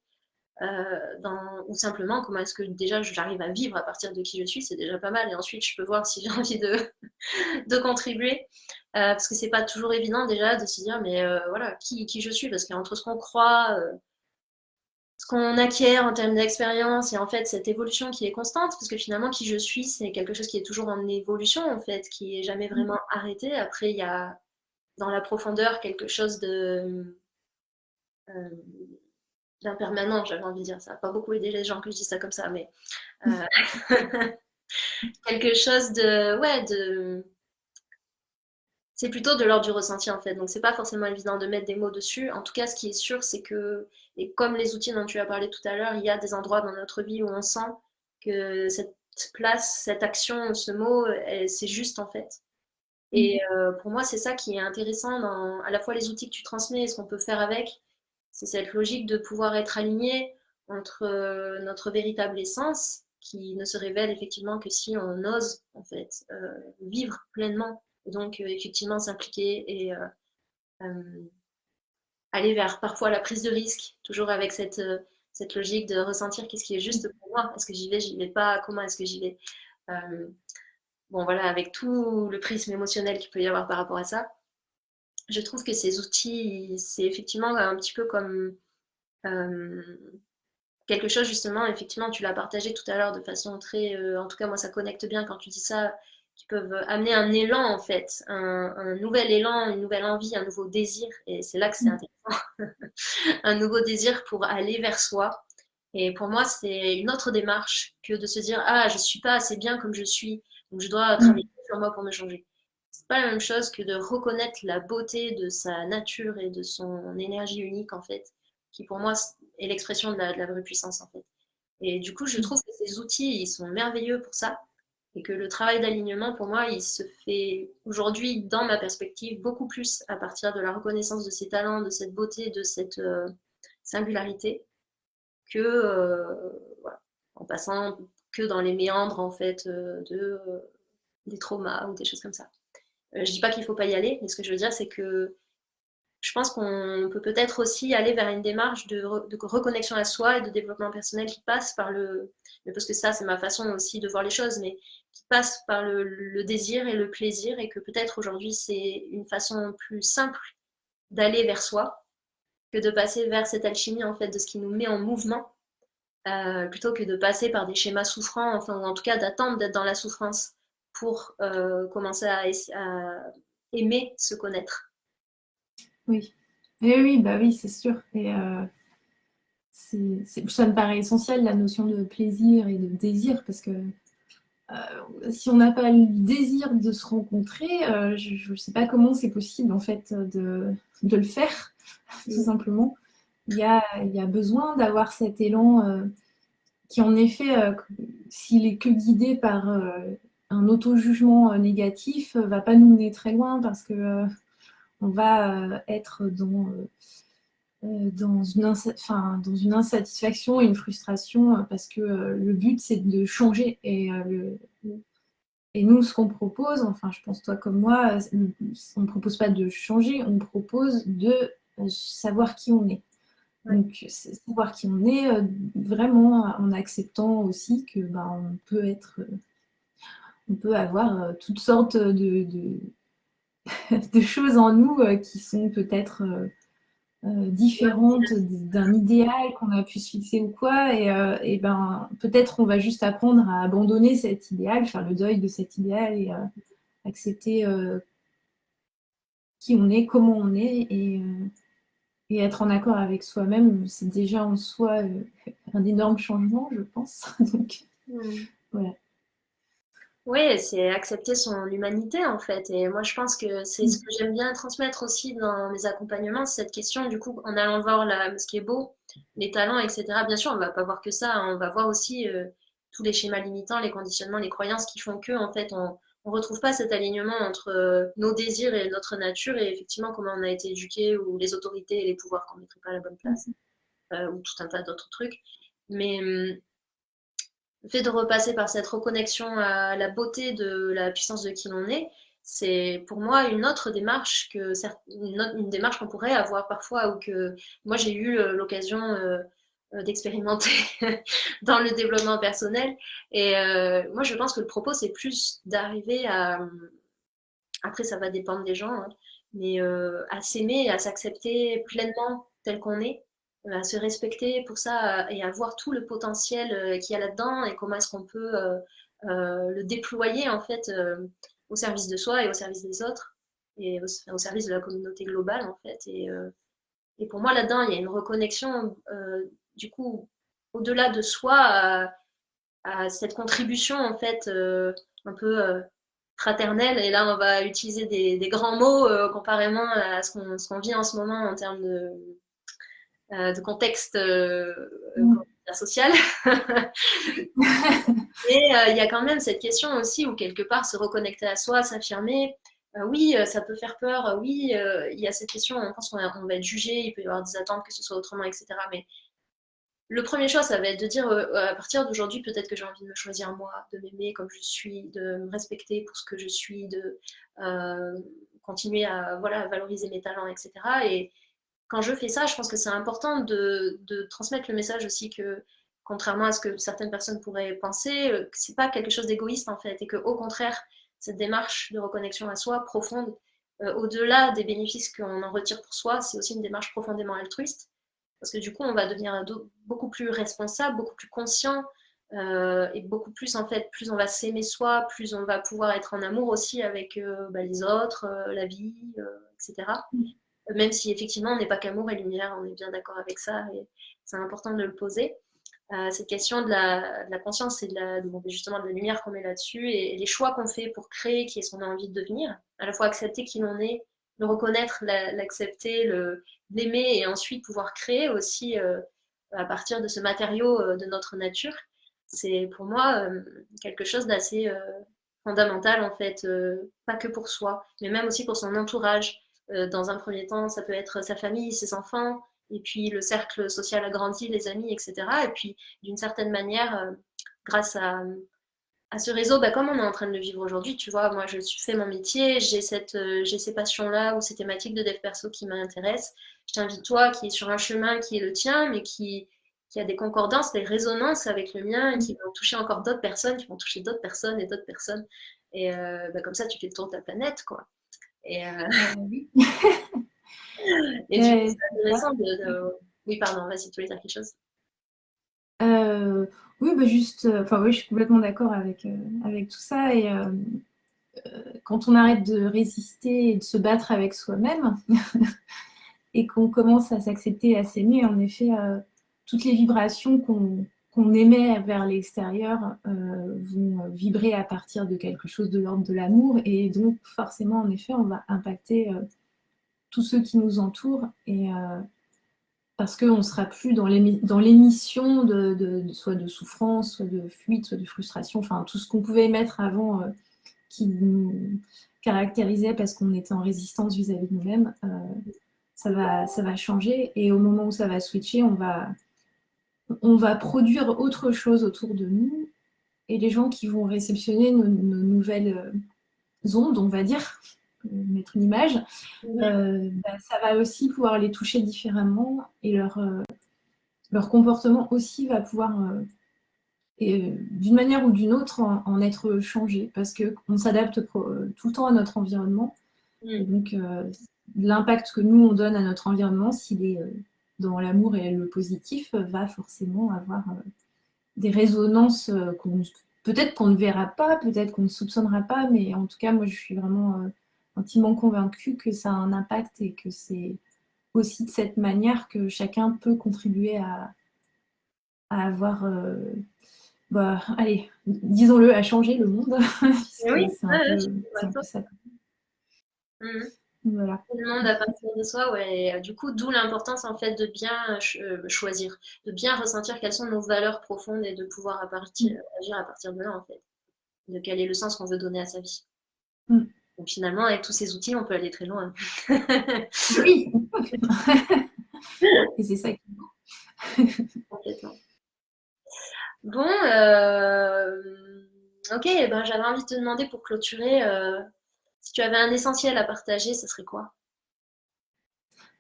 A: ou simplement comment est-ce que déjà j'arrive à vivre à partir de qui je suis, c'est déjà pas mal. Et ensuite, je peux voir si j'ai envie de contribuer. Parce que c'est pas toujours évident déjà de se dire, mais voilà, qui je suis, parce qu'entre ce qu'on croit, ce qu'on acquiert en termes d'expérience et en fait cette évolution qui est constante, parce que finalement qui je suis, c'est quelque chose qui est toujours en évolution en fait, qui est jamais vraiment arrêté. Après, il y a dans la profondeur quelque chose euh, d'impermanent, j'avais envie de dire ça. Pas beaucoup aider les gens que je dis ça comme ça, mais euh, quelque chose de, ouais, c'est plutôt de l'ordre du ressenti en fait. Donc c'est pas forcément évident de mettre des mots dessus. En tout cas, ce qui est sûr, c'est que, et comme les outils dont tu as parlé tout à l'heure, il y a des endroits dans notre vie où on sent que cette place, cette action, ce mot, c'est juste en fait. Et pour moi, c'est ça qui est intéressant dans à la fois les outils que tu transmets et ce qu'on peut faire avec. C'est cette logique de pouvoir être aligné entre notre véritable essence, qui ne se révèle effectivement que si on ose en fait vivre pleinement, et donc effectivement s'impliquer et euh, aller vers parfois la prise de risque, toujours avec cette logique de ressentir qu'est-ce qui est juste pour moi. Est-ce que j'y vais pas, comment est-ce que j'y vais. Euh, bon voilà, avec tout le prisme émotionnel qu'il peut y avoir par rapport à ça, je trouve que ces outils, c'est effectivement un petit peu comme euh, quelque chose, justement, effectivement, tu l'as partagé tout à l'heure de façon très, en tout cas, moi, ça connecte bien quand tu dis ça, qui peuvent amener un élan, en fait, un nouvel élan, une nouvelle envie, un nouveau désir. Et c'est là que c'est intéressant. Un nouveau désir pour aller vers soi. Et pour moi, c'est une autre démarche que de se dire, ah, je suis pas assez bien comme je suis, donc je dois travailler sur moi pour me changer. C'est pas la même chose que de reconnaître la beauté de sa nature et de son énergie unique, en fait, qui pour moi est l'expression de la vraie puissance, en fait. Et du coup, je trouve que ces outils, ils sont merveilleux pour ça. Et que le travail d'alignement, pour moi, il se fait aujourd'hui, dans ma perspective, beaucoup plus à partir de la reconnaissance de ses talents, de cette beauté, de cette singularité, que voilà, en passant que dans les méandres, en fait, des traumas ou des choses comme ça. Je dis pas qu'il faut pas y aller, mais ce que je veux dire, c'est que je pense qu'on peut peut-être aussi aller vers une démarche de reconnexion à soi et de développement personnel qui passe par parce que ça, c'est ma façon aussi de voir les choses, mais qui passe par le désir et le plaisir, et que peut-être aujourd'hui, c'est une façon plus simple d'aller vers soi que de passer vers cette alchimie, en fait, de ce qui nous met en mouvement, plutôt que de passer par des schémas souffrants, enfin, ou en tout cas d'attendre d'être dans la souffrance pour commencer à aimer se connaître.
B: Oui. Et oui, bah oui, c'est sûr. Et ça me paraît essentiel, la notion de plaisir et de désir, parce que si on n'a pas le désir de se rencontrer, je ne sais pas comment c'est possible en fait de le faire, tout simplement. Il y a besoin d'avoir cet élan qui, en effet, s'il est que guidé par un auto-jugement négatif, va pas nous mener très loin parce que on va être dans une insatisfaction et une frustration parce que le but c'est de changer et Et nous, ce qu'on propose, enfin, je pense toi comme moi, on ne propose pas de changer, on propose de savoir qui on est.
A: Ouais.
B: Donc, c'est savoir qui on est, vraiment en acceptant aussi que ben, on peut avoir toutes sortes de choses en nous qui sont peut-être différentes d'un idéal qu'on a pu se fixer ou quoi. Et ben, peut-être on va juste apprendre à abandonner cet idéal, faire le deuil de cet idéal et accepter qui on est, comment on est et être en accord avec soi-même. C'est déjà en soi un énorme changement, je pense. Donc,
A: Mm.
B: voilà.
A: Oui, c'est accepter son humanité en fait. Et moi, je pense que c'est ce que j'aime bien transmettre aussi dans mes accompagnements, c'est cette question, du coup, en allant voir ce qui est beau, les talents, etc. Bien sûr, on va pas voir que ça, hein. On va voir aussi tous les schémas limitants, les conditionnements, les croyances qui font que, en fait, on retrouve pas cet alignement entre nos désirs et notre nature et effectivement comment on a été éduqué ou les autorités et les pouvoirs qu'on mettrait pas à la bonne place ou tout un tas d'autres trucs. Mais le fait de repasser par cette reconnexion à la beauté de la puissance de qui l'on est, c'est pour moi une autre démarche une démarche qu'on pourrait avoir parfois ou que moi j'ai eu l'occasion d'expérimenter dans le développement personnel. Et moi je pense que le propos c'est plus d'arriver à, après ça va dépendre des gens, hein, mais à s'aimer, à s'accepter pleinement tel qu'on est, à se respecter pour ça et à voir tout le potentiel qu'il y a là-dedans et comment est-ce qu'on peut le déployer en fait au service de soi et au service des autres et au service de la communauté globale en fait. Et pour moi là-dedans, il y a une reconnexion du coup au-delà de soi à cette contribution en fait un peu fraternelle. Et là, on va utiliser des grands mots comparément à ce qu'on vit en ce moment en termes de contexte comment dire, social. Et il y a quand même cette question aussi où quelque part se reconnecter à soi, s'affirmer. Oui, ça peut faire peur. Oui, il y a cette question. On pense qu'on va être jugé, il peut y avoir des attentes que ce soit autrement, etc. Mais le premier choix, ça va être de dire à partir d'aujourd'hui, peut-être que j'ai envie de me choisir moi, de m'aimer comme je suis, de me respecter pour ce que je suis, de euh, continuer à voilà, valoriser mes talents, etc. Et quand je fais ça, je pense que c'est important de transmettre le message aussi que, contrairement à ce que certaines personnes pourraient penser, que c'est pas quelque chose d'égoïste en fait, et que au contraire, cette démarche de reconnexion à soi profonde, au-delà des bénéfices qu'on en retire pour soi, c'est aussi une démarche profondément altruiste parce que du coup, on va devenir beaucoup plus responsable, beaucoup plus conscient et beaucoup plus, en fait, plus on va s'aimer soi, plus on va pouvoir être en amour aussi avec les autres, la vie, etc. Même si effectivement, on n'est pas qu'amour et lumière, on est bien d'accord avec ça et c'est important de le poser. Cette question de la conscience et justement de la lumière qu'on met là-dessus et les choix qu'on fait pour créer qui est ce qu'on a envie de devenir, à la fois accepter qui l'on est, le reconnaître, l'accepter, l'aimer et ensuite pouvoir créer aussi à partir de ce matériau de notre nature, c'est pour moi quelque chose d'assez fondamental en fait, pas que pour soi, mais même aussi pour son entourage. Dans un premier temps, ça peut être sa famille, ses enfants, et puis le cercle social agrandi, les amis, etc. Et puis d'une certaine manière, grâce à ce réseau, comme on est en train de le vivre aujourd'hui, tu vois, moi je fais mon métier, j'ai ces passions-là ou ces thématiques de dev perso qui m'intéressent. Je t'invite toi qui est sur un chemin qui est le tien, mais qui a des concordances, des résonances avec le mien et qui vont toucher encore d'autres personnes, qui vont toucher d'autres personnes et d'autres personnes. Et comme ça, tu fais le tour de ta planète, quoi. Et,
B: Oui.
A: et du coup,
B: C'est
A: c'est
B: ça.
A: intéressant Oui, pardon, vas-y, tu voulais dire quelque chose.
B: Euh, oui, bah juste, enfin oui, je suis complètement d'accord avec tout ça. Et quand on arrête de résister et de se battre avec soi-même, et qu'on commence à s'accepter et à s'aimer, en effet, toutes les vibrations qu'on émet vers l'extérieur vont vibrer à partir de quelque chose de l'ordre de l'amour. Et donc, forcément, en effet, on va impacter tous ceux qui nous entourent. Et parce qu'on ne sera plus dans l'émission soit de souffrance, soit de fuite, soit de frustration, enfin tout ce qu'on pouvait émettre avant qui nous caractérisait parce qu'on était en résistance vis-à-vis de nous-mêmes. Ça va changer et au moment où ça va switcher, on va produire autre chose autour de nous et les gens qui vont réceptionner nos nouvelles ondes, on va dire, pour mettre une image, ça va aussi pouvoir les toucher différemment et leur comportement aussi va pouvoir, d'une manière ou d'une autre, en être changé parce qu'on s'adapte tout le temps à notre environnement. Et donc, l'impact que nous, on donne à notre environnement, s'il est dans l'amour et le positif, va forcément avoir des résonances peut-être qu'on ne verra pas, peut-être qu'on ne soupçonnera pas, mais en tout cas, moi, je suis vraiment intimement convaincue que ça a un impact et que c'est aussi de cette manière que chacun peut contribuer à avoir, allez, disons-le, à changer le monde,
A: Oui,
B: puisque
A: je suis
B: c'est un
A: d'accord.
B: peu ça.
A: Mhm.
B: Voilà.
A: Tout le monde à partir de soi, ouais. Et, du coup, d'où l'importance en fait de bien choisir, de bien ressentir quelles sont nos valeurs profondes et de pouvoir agir à partir de là en fait, de quel est le sens qu'on veut donner à sa vie.
B: Mm.
A: Donc finalement, avec tous ces outils, on peut aller très loin.
B: Oui, et c'est ça qui
A: Complètement. Bon, ok, eh ben, j'avais envie de te demander pour clôturer, si tu avais un essentiel à partager, ce serait quoi?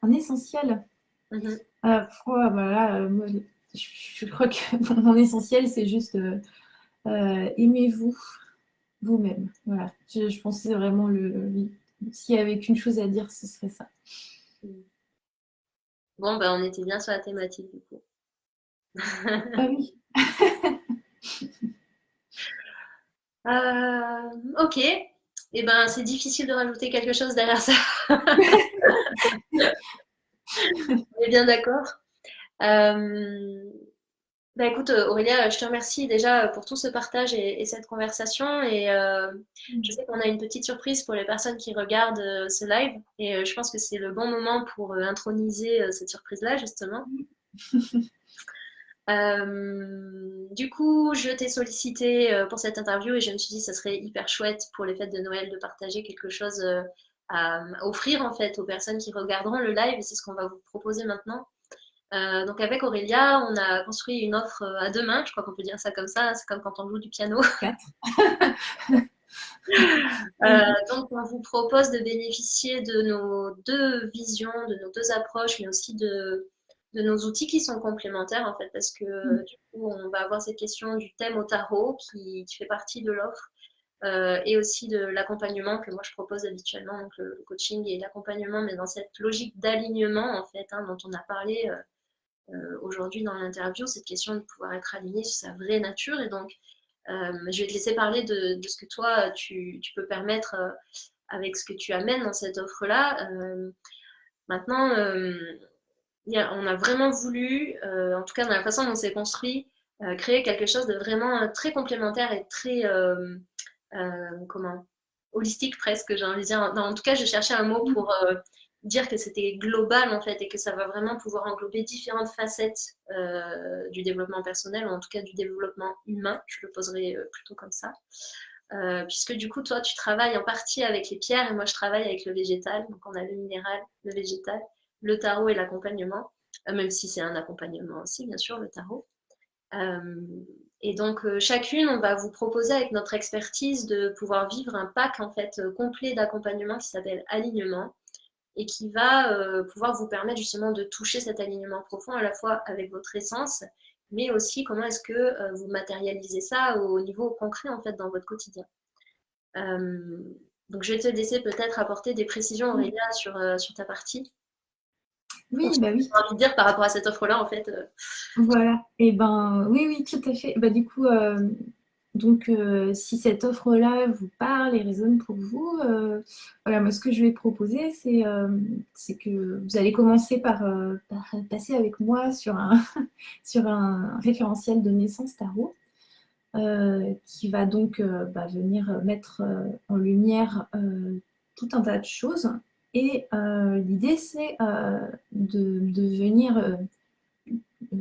B: un essentiel.
A: Mhm.
B: Voilà, moi, je crois que mon essentiel, c'est juste aimez-vous vous-même. Voilà, je pense que c'est vraiment s'il y avait qu'une chose à dire, ce serait ça.
A: Bon, ben, on était bien sur la thématique du coup.
B: Ah oui.
A: Ok, eh ben, c'est difficile de rajouter quelque chose derrière ça. On est bien d'accord. Euh, Bah écoute, Aurélia, je te remercie déjà pour tout ce partage et cette conversation. Et je sais qu'on a une petite surprise pour les personnes qui regardent ce live. Et je pense que c'est le bon moment pour introniser cette surprise-là, justement. Du coup, je t'ai sollicité pour cette interview et je me suis dit que ça serait hyper chouette pour les fêtes de Noël de partager quelque chose à offrir en fait aux personnes qui regarderont le live. Et c'est ce qu'on va vous proposer maintenant. Donc avec Aurélia, on a construit une offre à deux mains, je crois qu'on peut dire ça comme ça, c'est comme quand on joue du piano.
B: 4.
A: Donc on vous propose de bénéficier de nos deux visions, de nos deux approches, mais aussi de nos outils qui sont complémentaires en fait, parce que du coup on va avoir cette question du thème au tarot qui fait partie de l'offre. Et aussi de l'accompagnement que moi je propose habituellement, donc le coaching et l'accompagnement, mais dans cette logique d'alignement en fait, dont on a parlé aujourd'hui dans l'interview, cette question de pouvoir être aligné sur sa vraie nature. Et donc, je vais te laisser parler de ce que toi, tu peux permettre avec ce que tu amènes dans cette offre-là. Maintenant, on a vraiment voulu, en tout cas dans la façon dont c'est construit, créer quelque chose de vraiment très complémentaire et très, comment, holistique presque, j'ai envie de dire. En tout cas, je cherchais un mot pour dire que c'était global en fait et que ça va vraiment pouvoir englober différentes facettes du développement personnel ou en tout cas du développement humain, je le poserai plutôt comme ça. Puisque du coup, toi, tu travailles en partie avec les pierres et moi, je travaille avec le végétal. Donc, on a le minéral, le végétal, le tarot et l'accompagnement, même si c'est un accompagnement aussi, bien sûr, le tarot. Euh, et donc, chacune, on va vous proposer avec notre expertise de pouvoir vivre un pack en fait complet d'accompagnement qui s'appelle alignement et qui va pouvoir vous permettre justement de toucher cet alignement profond à la fois avec votre essence, mais aussi comment est-ce que vous matérialisez ça au niveau concret en fait dans votre quotidien. Euh, donc, je vais te laisser peut-être apporter des précisions, Aurélia, sur ta partie. Donc,
B: Oui, bah
A: j'ai
B: oui.
A: envie de dire par rapport à cette offre-là, en fait.
B: Voilà. Et ben oui, oui, tout à fait. Bah, du coup, donc si cette offre-là vous parle et résonne pour vous, voilà, moi ce que je vais proposer, c'est que vous allez commencer par passer avec moi sur sur un référentiel de naissance tarot. Qui va donc venir mettre en lumière tout un tas de choses. Et l'idée, c'est de venir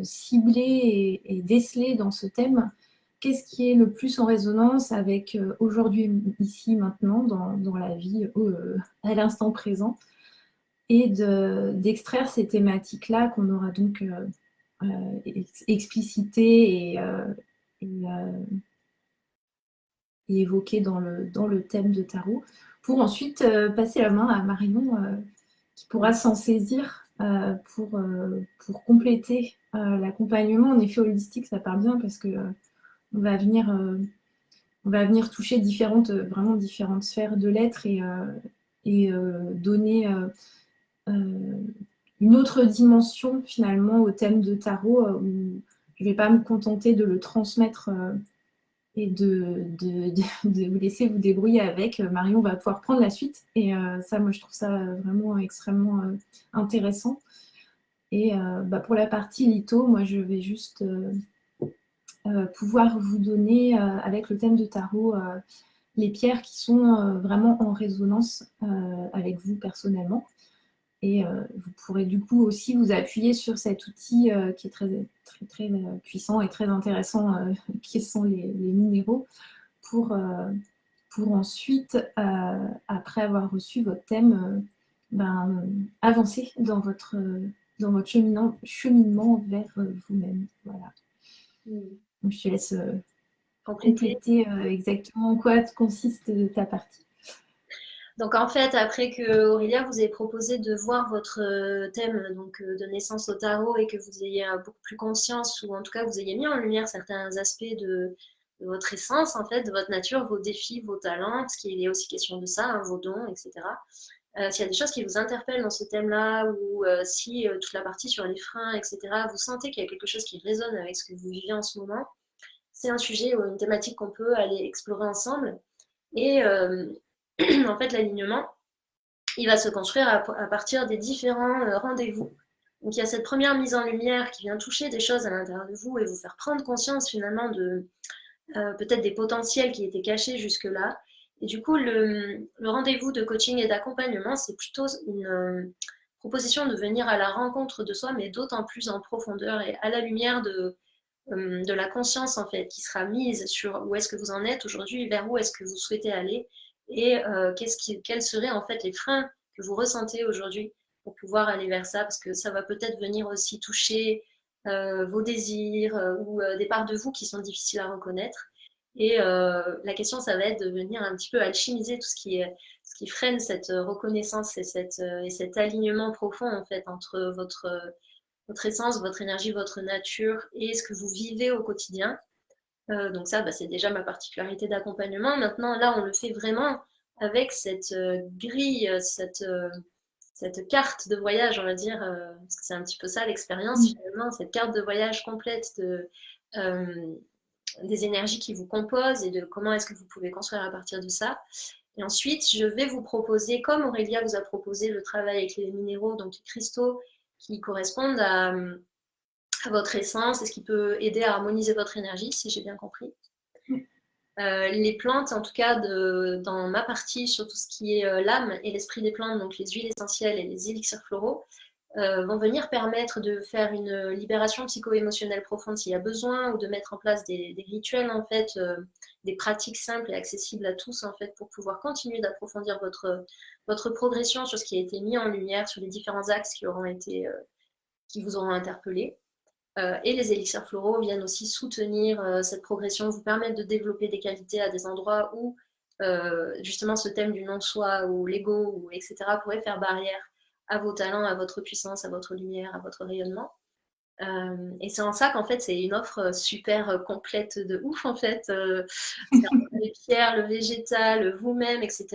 B: cibler et déceler dans ce thème qu'est-ce qui est le plus en résonance avec aujourd'hui, ici, maintenant, dans la vie, à l'instant présent, et d'extraire ces thématiques-là qu'on aura donc explicitées et évoquées dans le thème de tarot, pour ensuite passer la main à Marion qui pourra s'en saisir pour compléter l'accompagnement. En effet, holistique, ça part bien parce que on va venir, on va venir toucher vraiment différentes sphères de l'être et donner une autre dimension finalement au thème de tarot où je ne vais pas me contenter de le transmettre et de vous laisser vous débrouiller avec. Marion va pouvoir prendre la suite et ça, moi, je trouve ça vraiment extrêmement intéressant. Et pour la partie litho, moi, je vais juste pouvoir vous donner, avec le thème de tarot, les pierres qui sont vraiment en résonance avec vous personnellement. Et vous pourrez du coup aussi vous appuyer sur cet outil qui est très, très, très puissant et très intéressant, qui sont les minéraux, pour, euh, pour ensuite, après avoir reçu votre thème, avancer dans votre cheminement vers vous-même. Voilà. Donc, je te laisse
A: Compléter.
B: compléter exactement en quoi consiste ta partie.
A: Donc en fait, après que Aurélia vous ait proposé de voir votre thème donc, de naissance au tarot et que vous ayez beaucoup plus conscience, ou en tout cas vous ayez mis en lumière certains aspects de votre essence, en fait, de votre nature, vos défis, vos talents, parce qu'il est aussi question de ça, hein, vos dons, etc. S'il y a des choses qui vous interpellent dans ce thème-là, ou si toute la partie sur les freins, etc., vous sentez qu'il y a quelque chose qui résonne avec ce que vous vivez en ce moment, c'est un sujet ou une thématique qu'on peut aller explorer ensemble. Et en fait, l'alignement, il va se construire à partir des différents rendez-vous. Donc il y a cette première mise en lumière qui vient toucher des choses à l'intérieur de vous et vous faire prendre conscience finalement de peut-être des potentiels qui étaient cachés jusque-là. Et du coup, le rendez-vous de coaching et d'accompagnement, c'est plutôt une proposition de venir à la rencontre de soi, mais d'autant plus en profondeur et à la lumière de la conscience en fait, qui sera mise sur où est-ce que vous en êtes aujourd'hui, vers où est-ce que vous souhaitez aller et quels seraient en fait les freins que vous ressentez aujourd'hui pour pouvoir aller vers ça, parce que ça va peut-être venir aussi toucher vos désirs ou des parts de vous qui sont difficiles à reconnaître. Et la question, ça va être de venir un petit peu alchimiser tout ce qui freine cette reconnaissance et cet alignement profond en fait entre votre essence, votre énergie, votre nature et ce que vous vivez au quotidien. Donc ça, c'est déjà ma particularité d'accompagnement. Maintenant, là, on le fait vraiment avec cette grille, cette carte de voyage, on va dire, parce que c'est un petit peu ça l'expérience finalement, cette carte de voyage complète euh, des énergies qui vous composent et de comment est-ce que vous pouvez construire à partir de ça. Et ensuite, je vais vous proposer, comme Aurélia vous a proposé le travail avec les minéraux, donc les cristaux qui correspondent à votre essence et ce qui peut aider à harmoniser votre énergie, si j'ai bien compris. Les plantes, en tout cas dans ma partie sur tout ce qui est l'âme et l'esprit des plantes, donc les huiles essentielles et les élixirs floraux, vont venir permettre de faire une libération psycho-émotionnelle profonde s'il y a besoin, ou de mettre en place des rituels, en fait, des pratiques simples et accessibles à tous, en fait, pour pouvoir continuer d'approfondir votre progression sur ce qui a été mis en lumière, sur les différents axes qui vous auront interpellé. Et les élixirs floraux viennent aussi soutenir cette progression, vous permettre de développer des qualités à des endroits où justement ce thème du non-soi ou l'ego, ou etc. pourrait faire barrière à vos talents, à votre puissance, à votre lumière, à votre rayonnement. Et c'est en ça qu'en fait c'est une offre super complète de ouf en fait. Les pierres, le végétal, vous-même, etc.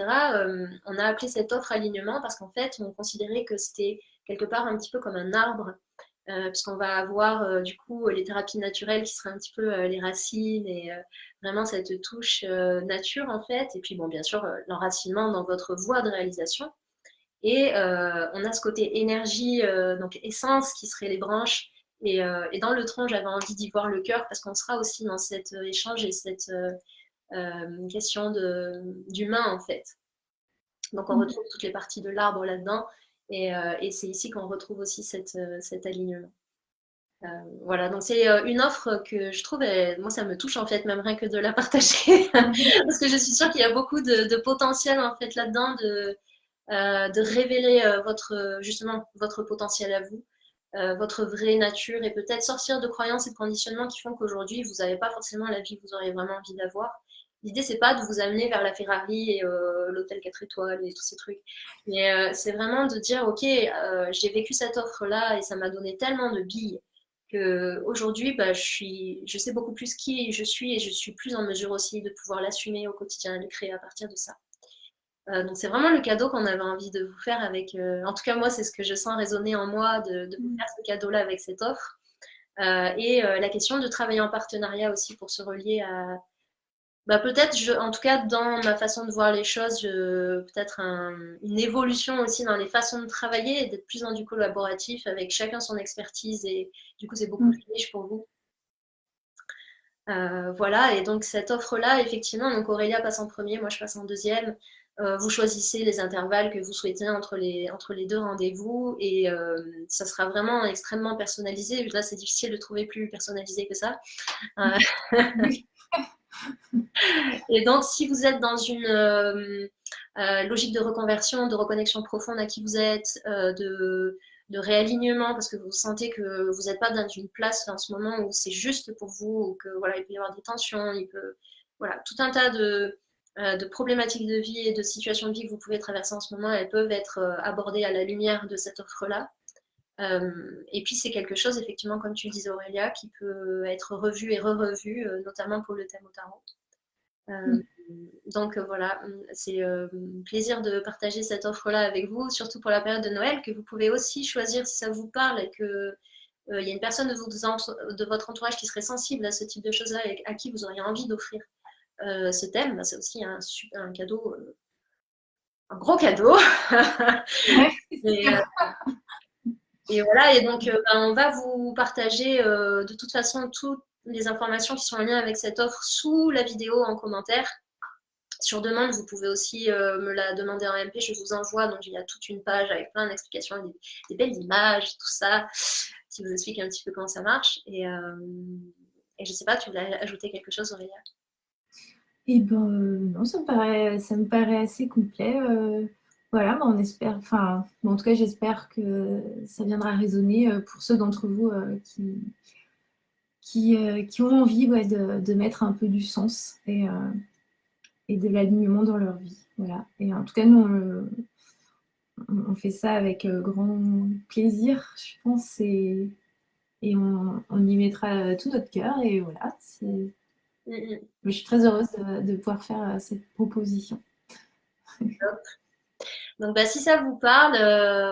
A: On a appelé cette offre alignement parce qu'en fait on considérait que c'était quelque part un petit peu comme un arbre puisqu'on va avoir du coup les thérapies naturelles qui seraient un petit peu les racines et vraiment cette touche nature en fait, et puis bon bien sûr l'enracinement dans votre voie de réalisation. Et on a ce côté énergie, donc essence qui serait les branches, et dans le tronc j'avais envie d'y voir le cœur parce qu'on sera aussi dans cet échange et cette question d'humain en fait. Donc on retrouve toutes les parties de l'arbre là-dedans, et c'est ici qu'on retrouve aussi cet alignement. Voilà, donc c'est une offre que je trouve, moi ça me touche en fait, même rien que de la partager, parce que je suis sûre qu'il y a beaucoup de potentiel en fait là-dedans, de révéler justement votre potentiel à vous, votre vraie nature, et peut-être sortir de croyances et de conditionnements qui font qu'aujourd'hui vous n'avez pas forcément la vie que vous auriez vraiment envie d'avoir, L'idée, c'est pas de vous amener vers la Ferrari et l'hôtel 4 étoiles et tous ces trucs. Mais c'est vraiment de dire, OK, j'ai vécu cette offre-là et ça m'a donné tellement de billes que aujourd'hui, bah, je sais beaucoup plus qui je suis et je suis plus en mesure aussi de pouvoir l'assumer au quotidien et le créer à partir de ça. Donc c'est vraiment le cadeau qu'on avait envie de vous faire avec. En tout cas, moi, c'est ce que je sens résonner en moi de vous faire ce cadeau-là avec cette offre. Et la question de travailler en partenariat aussi pour se relier à. Bah, peut-être, en tout cas, dans ma façon de voir les choses, peut-être une évolution aussi dans les façons de travailler et d'être plus dans du collaboratif avec chacun son expertise. Et du coup, c'est beaucoup plus riche pour vous. Voilà, et donc cette offre-là, effectivement, donc Aurélia passe en premier, moi je passe en deuxième. Vous choisissez les intervalles que vous souhaitez entre les deux rendez-vous et ça sera vraiment extrêmement personnalisé. Là, c'est difficile de trouver plus personnalisé que ça. Et donc, si vous êtes dans une logique de reconversion, de reconnexion profonde à qui vous êtes, de réalignement, parce que vous sentez que vous n'êtes pas dans une place en ce moment où c'est juste pour vous, ou que voilà, il peut y avoir des tensions, voilà, tout un tas de problématiques de vie et de situations de vie que vous pouvez traverser en ce moment, elles peuvent être abordées à la lumière de cette offre-là. Et puis c'est quelque chose, effectivement, comme tu le disais Aurélia, qui peut être revu et re-revu, notamment pour le thème au tarot. Donc voilà, c'est plaisir de partager cette offre-là avec vous, surtout pour la période de Noël, que vous pouvez aussi choisir si ça vous parle et que il y a une personne de votre entourage qui serait sensible à ce type de choses-là et à qui vous auriez envie d'offrir ce thème. Bah, c'est aussi un cadeau, un gros cadeau. et, et voilà, et donc on va vous partager de toute façon toutes les informations qui sont en lien avec cette offre sous la vidéo en commentaire. Sur demande, vous pouvez aussi me la demander en MP, je vous envoie. Donc, il y a toute une page avec plein d'explications, des belles images, tout ça, qui vous explique un petit peu comment ça marche. Et je ne sais pas, tu voulais ajouter quelque chose, Aurélia?
B: Et ben non, ça me paraît assez complet. Voilà, on espère, enfin, en tout cas, j'espère que ça viendra résonner pour ceux d'entre vous qui ont envie de mettre un peu du sens et de l'alignement dans leur vie. Voilà. Et en tout cas, nous, on fait ça avec grand plaisir, je pense, et on y mettra tout notre cœur. Et voilà, je suis très heureuse de pouvoir faire cette proposition.
A: Donc, bah, si ça vous parle,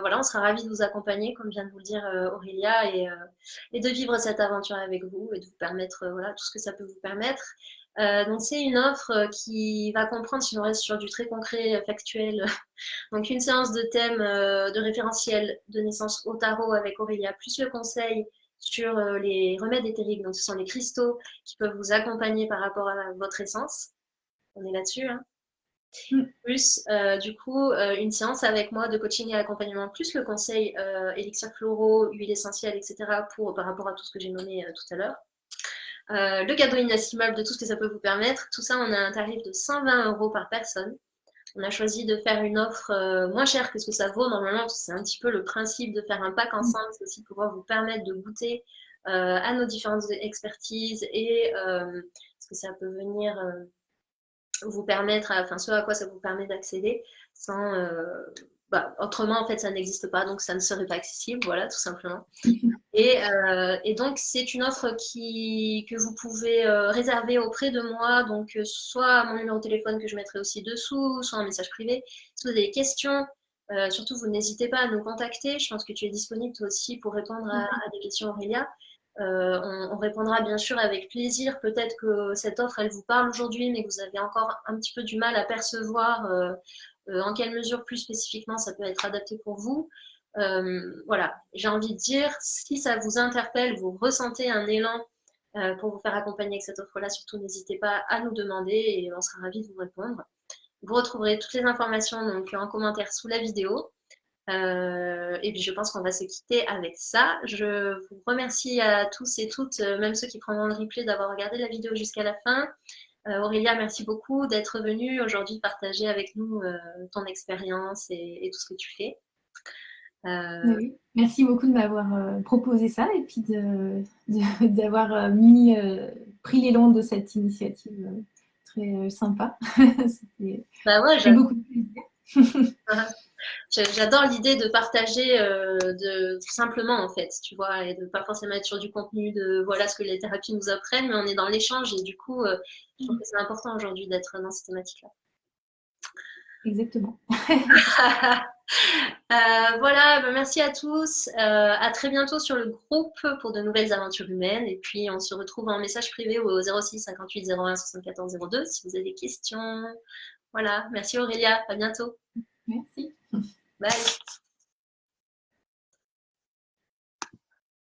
A: voilà, on sera ravis de vous accompagner, comme vient de vous le dire Aurélia, et de vivre cette aventure avec vous et de vous permettre voilà, tout ce que ça peut vous permettre. Donc, c'est une offre qui va comprendre, si on reste sur du très concret, factuel, donc une séance de thème de référentiel de naissance au tarot avec Aurélia, plus le conseil sur les remèdes éthériques. Donc, ce sont les cristaux qui peuvent vous accompagner par rapport à votre essence. On est là-dessus, hein. Plus, du coup, une séance avec moi de coaching et accompagnement, plus le conseil élixirs floraux, huiles essentielles, etc. Par rapport à tout ce que j'ai nommé tout à l'heure. Le cadeau inestimable de tout ce que ça peut vous permettre. Tout ça, on a un tarif de 120 € par personne. On a choisi de faire une offre moins chère que ce que ça vaut normalement, parce que c'est un petit peu le principe de faire un pack ensemble, c'est aussi pouvoir vous permettre de goûter à nos différentes expertises et ce que ça peut venir vous permettre, enfin ce à quoi ça vous permet d'accéder sans, autrement en fait ça n'existe pas, donc ça ne serait pas accessible, voilà tout simplement. Et donc c'est une offre que vous pouvez réserver auprès de moi, donc soit mon numéro de téléphone que je mettrai aussi dessous, soit un message privé. Si vous avez des questions, surtout vous n'hésitez pas à nous contacter. Je pense que tu es disponible toi aussi pour répondre à des questions, Aurélia. On répondra bien sûr avec plaisir. Peut-être que cette offre, elle vous parle aujourd'hui, mais que vous avez encore un petit peu du mal à percevoir en quelle mesure plus spécifiquement ça peut être adapté pour vous. Voilà, j'ai envie de dire, si ça vous interpelle, vous ressentez un élan pour vous faire accompagner avec cette offre-là, surtout n'hésitez pas à nous demander et on sera ravis de vous répondre. Vous retrouverez toutes les informations donc, en commentaire sous la vidéo. Et puis je pense qu'on va se quitter avec ça. Je vous remercie à tous et toutes, même ceux qui prendront le replay, d'avoir regardé la vidéo jusqu'à la fin. Aurélia, merci beaucoup d'être venue aujourd'hui partager avec nous ton expérience et tout ce que tu fais.
B: Oui. Merci beaucoup de m'avoir proposé ça et puis d'avoir pris l'élan de cette initiative serait sympa.
A: Bah ouais,
B: J'ai beaucoup de plaisir.
A: j'adore l'idée de partager tout simplement en fait, tu vois, et de pas forcément être sur du contenu de voilà ce que les thérapies nous apprennent, mais on est dans l'échange et du coup, je trouve que c'est important aujourd'hui d'être dans ces thématiques-là.
B: Exactement.
A: Voilà, bah, merci à tous. À très bientôt sur le groupe pour de nouvelles aventures humaines. Et puis, on se retrouve en message privé au 06 58 01 74 02 si vous avez des questions. Voilà, merci Aurélia, à bientôt.
B: Merci.
A: Bye.